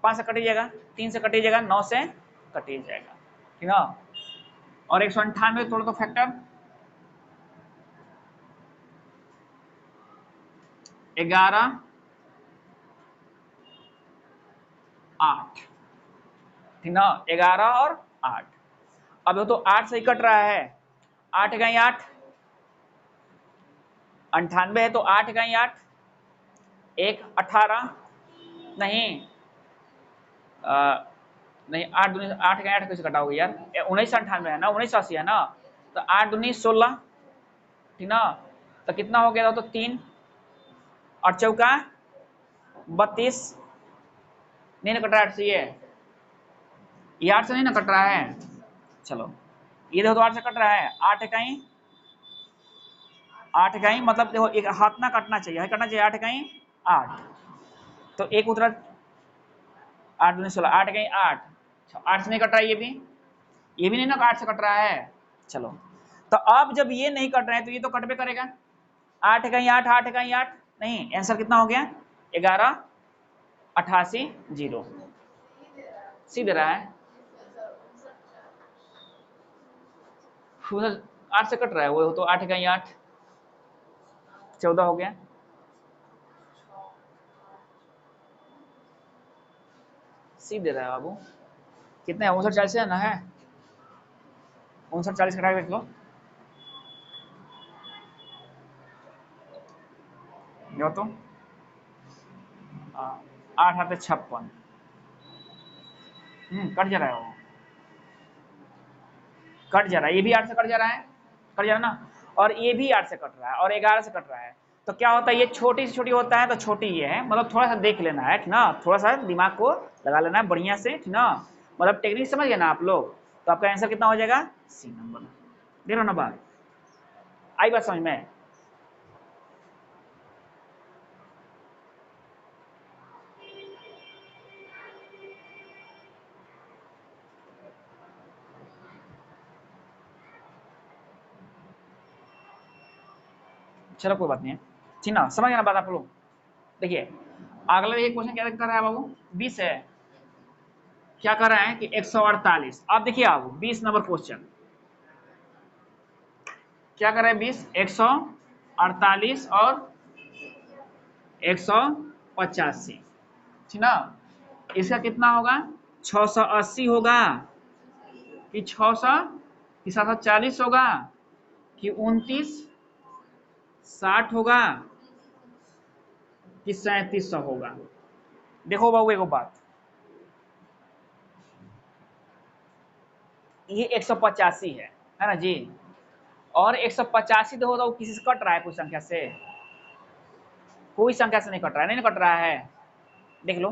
Speaker 1: 5 से कट ही जाएगा, 3 से कट ही जाएगा, 9 से कट ही जाएगा, ठीक ना। और 198 तोड़ दो फैक्टर, 11 8, ठीक ना, 11 और 8। अब ये तो 8 से ही कट रहा है, 8 गई 8, 98 है तो 8 गई 8, 1 18, नहीं नहीं 8 दूनी 8 गई 8 कैसे कटाओगे यार, 1998 है ना, 1980 है ना, तो 8 दूनी 16, ठीक ना, तो कितना हो गया, तो 3 और चौका 32, नहीं ना कट रहा है 8 से, ये 8 से नहीं ना कट रहा है, चलो ये देखो तो 8 से कट रहा है, 8 कहीं 8 कहीं, मतलब देखो एक हाथ ना कटना चाहिए, कटना चाहिए 8 कहीं 8, तो एक उतरा 8 दूनी 16, 8 कहीं 8, 8 से नहीं कट रहा है, ये भी नहीं ना 8 से कट रहा है, चलो तो अब जब ये नहीं कट रहा है तो ये तो कट पे करेगा, 8 कहीं 8, 8 कहीं 8, नहीं आंसर कितना हो गया 11 88 0, सी दे रहा है, 8 से कट रहा है वो तो 8 कहीं 8 14 हो गया, सी दे रहा है बाबू, कितने है 59 है ना, है 59 कटा देख लो, जो तो 8 आते 56, कट जा रहा है वो, कट जा रहा है, ये भी 8 से कट जा रहा है, कट जा रहा है ना, और ये भी 8 से कट रहा है और 11 से कट रहा है, तो क्या होता है ये छोटी से छोटी होता है तो छोटी ये है, मतलब थोड़ा सा देख लेना है, ठीक ना, थोड़ा सा दिमाग को लगा लेना है बढ़िया से, ठीक ना, मतलब टेक्निक समझ गए ना आप लोग, तो आपका आंसर कितना हो जाएगा सी नंबर, देख लो ना बात, आई बात समझ में, चलो कोई बात नहीं है, ठीक ना, समझ गए ना बात आप लोग, देखिए अगला देखिए क्वेश्चन क्या कर रहा है बाबू, 20 है, क्या कर रहा है कि 148, आप देखिए आप 20 नंबर क्वेश्चन क्या कर रहे हैं, 20 148 और 185, ठीक ना, इसका कितना होगा 680 होगा कि 600 कि 740 होगा कि 2960 होगा कि 3700 होगा, देखो बाबू एक बात, ये 185 है ना जी, और 185 तो होता वो किसी से कट रहा है, कोई संख्या से, कोई संख्या से नहीं कट रहा है, नहीं कट रहा है, देख लो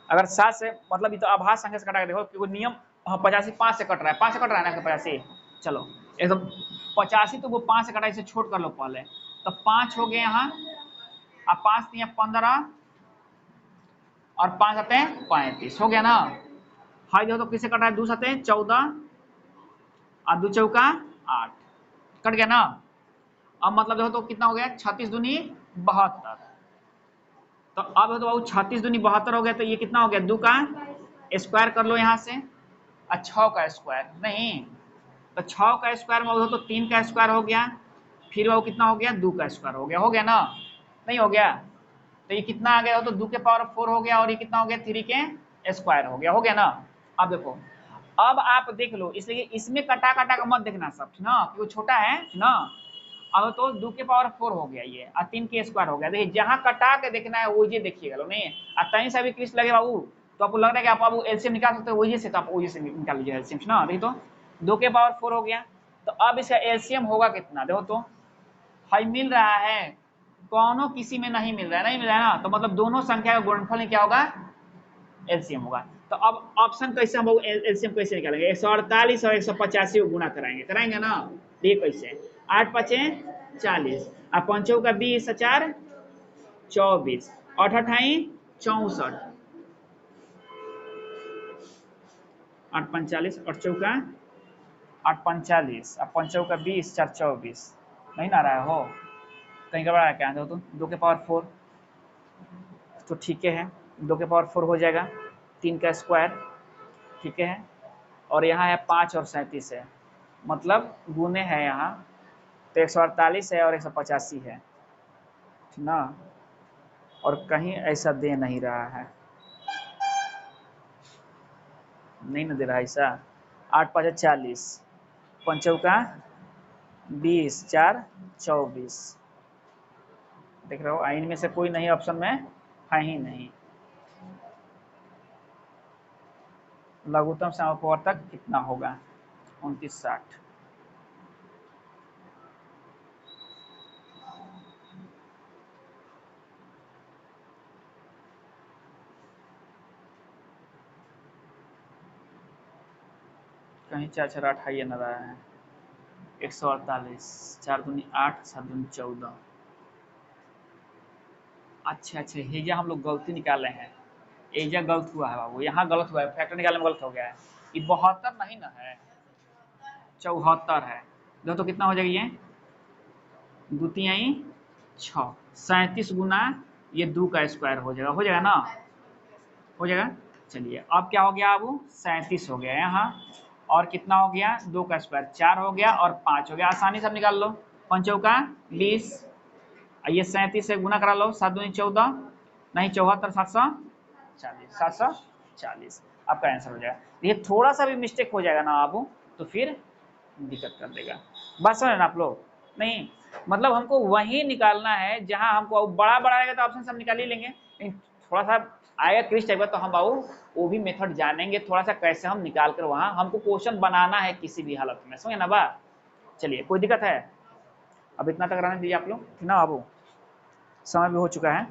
Speaker 1: अगर 7 से मतलब ये तो आभास संख्या से कटा के देखो, क्योंकि नियम 85 5 से कट रहा है, 5 से कट रहा है ना 185, चलो 185 तो वो 5 से कटा, इसे छोड़ कर लो पहले, तो 5 हो गए यहाँ, अब 5 दिए 15 और 5 आते हैं 35, हो गया ना, हाई देखो तो किसे कटा है, 2 आते हैं 14 और 2 चौका 8, कट गया ना, अब मतलब देखो तो कितना हो गया 36 दूनी 72, तो अब तो बाबू 36 दूनी 72 हो गया, तो ये कितना हो गया 2 का स्क्वायर कर लो यहाँ से, और 6 का स्क्वायर नहीं, तो 6 का स्क्वायर में तो 3 का स्क्वायर हो गया, फिर वो कितना हो गया 2 का स्क्वायर हो गया ना, नहीं हो गया, तो ये कितना आ गया, तो 2 के पावर 4 हो गया, और ये कितना हो गया 3 के स्क्वायर हो गया ना, अब देखो अब आप देख लो, इसलिए इसमें कटा कटा का मत देखना सब, ना क्योंकि छोटा है ना, अब तो 2 के पावर 4 हो गया ये, और 3 के स्क्वायर हो गया, देखिए जहां कटा के देखना है वही देखिएगा लो, नहीं और कहीं से भी क्लिक लगे बाबू, तो आपको लग रहा है कि आप एलसीएम निकाल सकते हो वही से, तो आप वही से निकाल लीजिए एलसीएम ना, देखिए तो 2 के पावर 4 हो गया, तो अब इसका एलसीएम होगा कितना, देखो तो हाई मिल रहा है, कौनों किसी में नहीं मिल रहा है, नहीं मिल रहा है ना, तो मतलब दोनों संख्या का गुणनफल में क्या होगा एलसीएम होगा, तो अब ऑप्शन कैसे हम एलसीएम कैसे निकालेंगे, 148 और 185 को गुणा कराएंगे ना, ये कैसे 8 5 40 और 5 का 20 4 24 8 अठाई 64 8 45 और चौका 8 45 और 5 का 20 4 24, नहीं ना रहा है हो, कहीं गड़बड़ा है क्या, तो 2 के पावर 4, तो ठीक है 2 के पावर 4 हो जाएगा, 3 का स्क्वायर, ठीक है, और यहाँ है 5 और 37 है, मतलब गुने है यहाँ, तो 148 है और 185 है, ठीक ना, और कहीं ऐसा दे नहीं रहा है, नहीं ना दे रहा ऐसा। 8 5 40, 5 चौका 20, 4 24। देख रहे हो, इनमें से कोई नहीं ऑप्शन में है ही नहीं। लघुत्तम समापवर्तक कितना होगा? 29 60। कहीं 4 4 8 है, ये न रहा है। 148, 4 दूनी 8, 7 दूनी 14। अच्छा अच्छा, हेजा हम लोग गलती निकाले हैं, एजा गलत हुआ है बाबू, यहाँ गलत हुआ है, फैक्टर निकालने में गलत हो गया है। ये 72 नहीं ना है, 74 है। देखो तो कितना हो जाएगा ये, दो तिहाई 6, 37 गुना ये 2 का स्क्वायर हो जाएगा ना, हो जाएगा। चलिए अब क्या हो गया, अब 37 हो गया यहाँ, और कितना हो गया, 2 का स्क्वायर 4 हो गया, और 5 हो गया। आसानी से आप निकाल लो, 5 चौका 20, ये 37 से गुना करा लो, 7 दूनी 14, नहीं 74, 740, 740 आपका आंसर हो जाएगा। ये थोड़ा सा भी मिस्टेक हो जाएगा ना बाबू, तो फिर दिक्कत कर देगा। बात समझ ना आप लोग? नहीं मतलब हमको वही निकालना है जहां हमको बड़ा बड़ा आएगा तो ऑप्शन सब निकाल ही लेंगे, लेकिन थोड़ा सा आएगा क्रिश टाइप का तो हम बाबू वो भी मेथड जानेंगे थोड़ा सा, कैसे हम निकाल कर वहां हमको क्वेश्चन बनाना है किसी भी हालत में, समझे ना बा? चलिए कोई दिक्कत है? अब इतना तक रहने दीजिए आप लोग, ठीक ना बाबू, समय भी हो चुका है।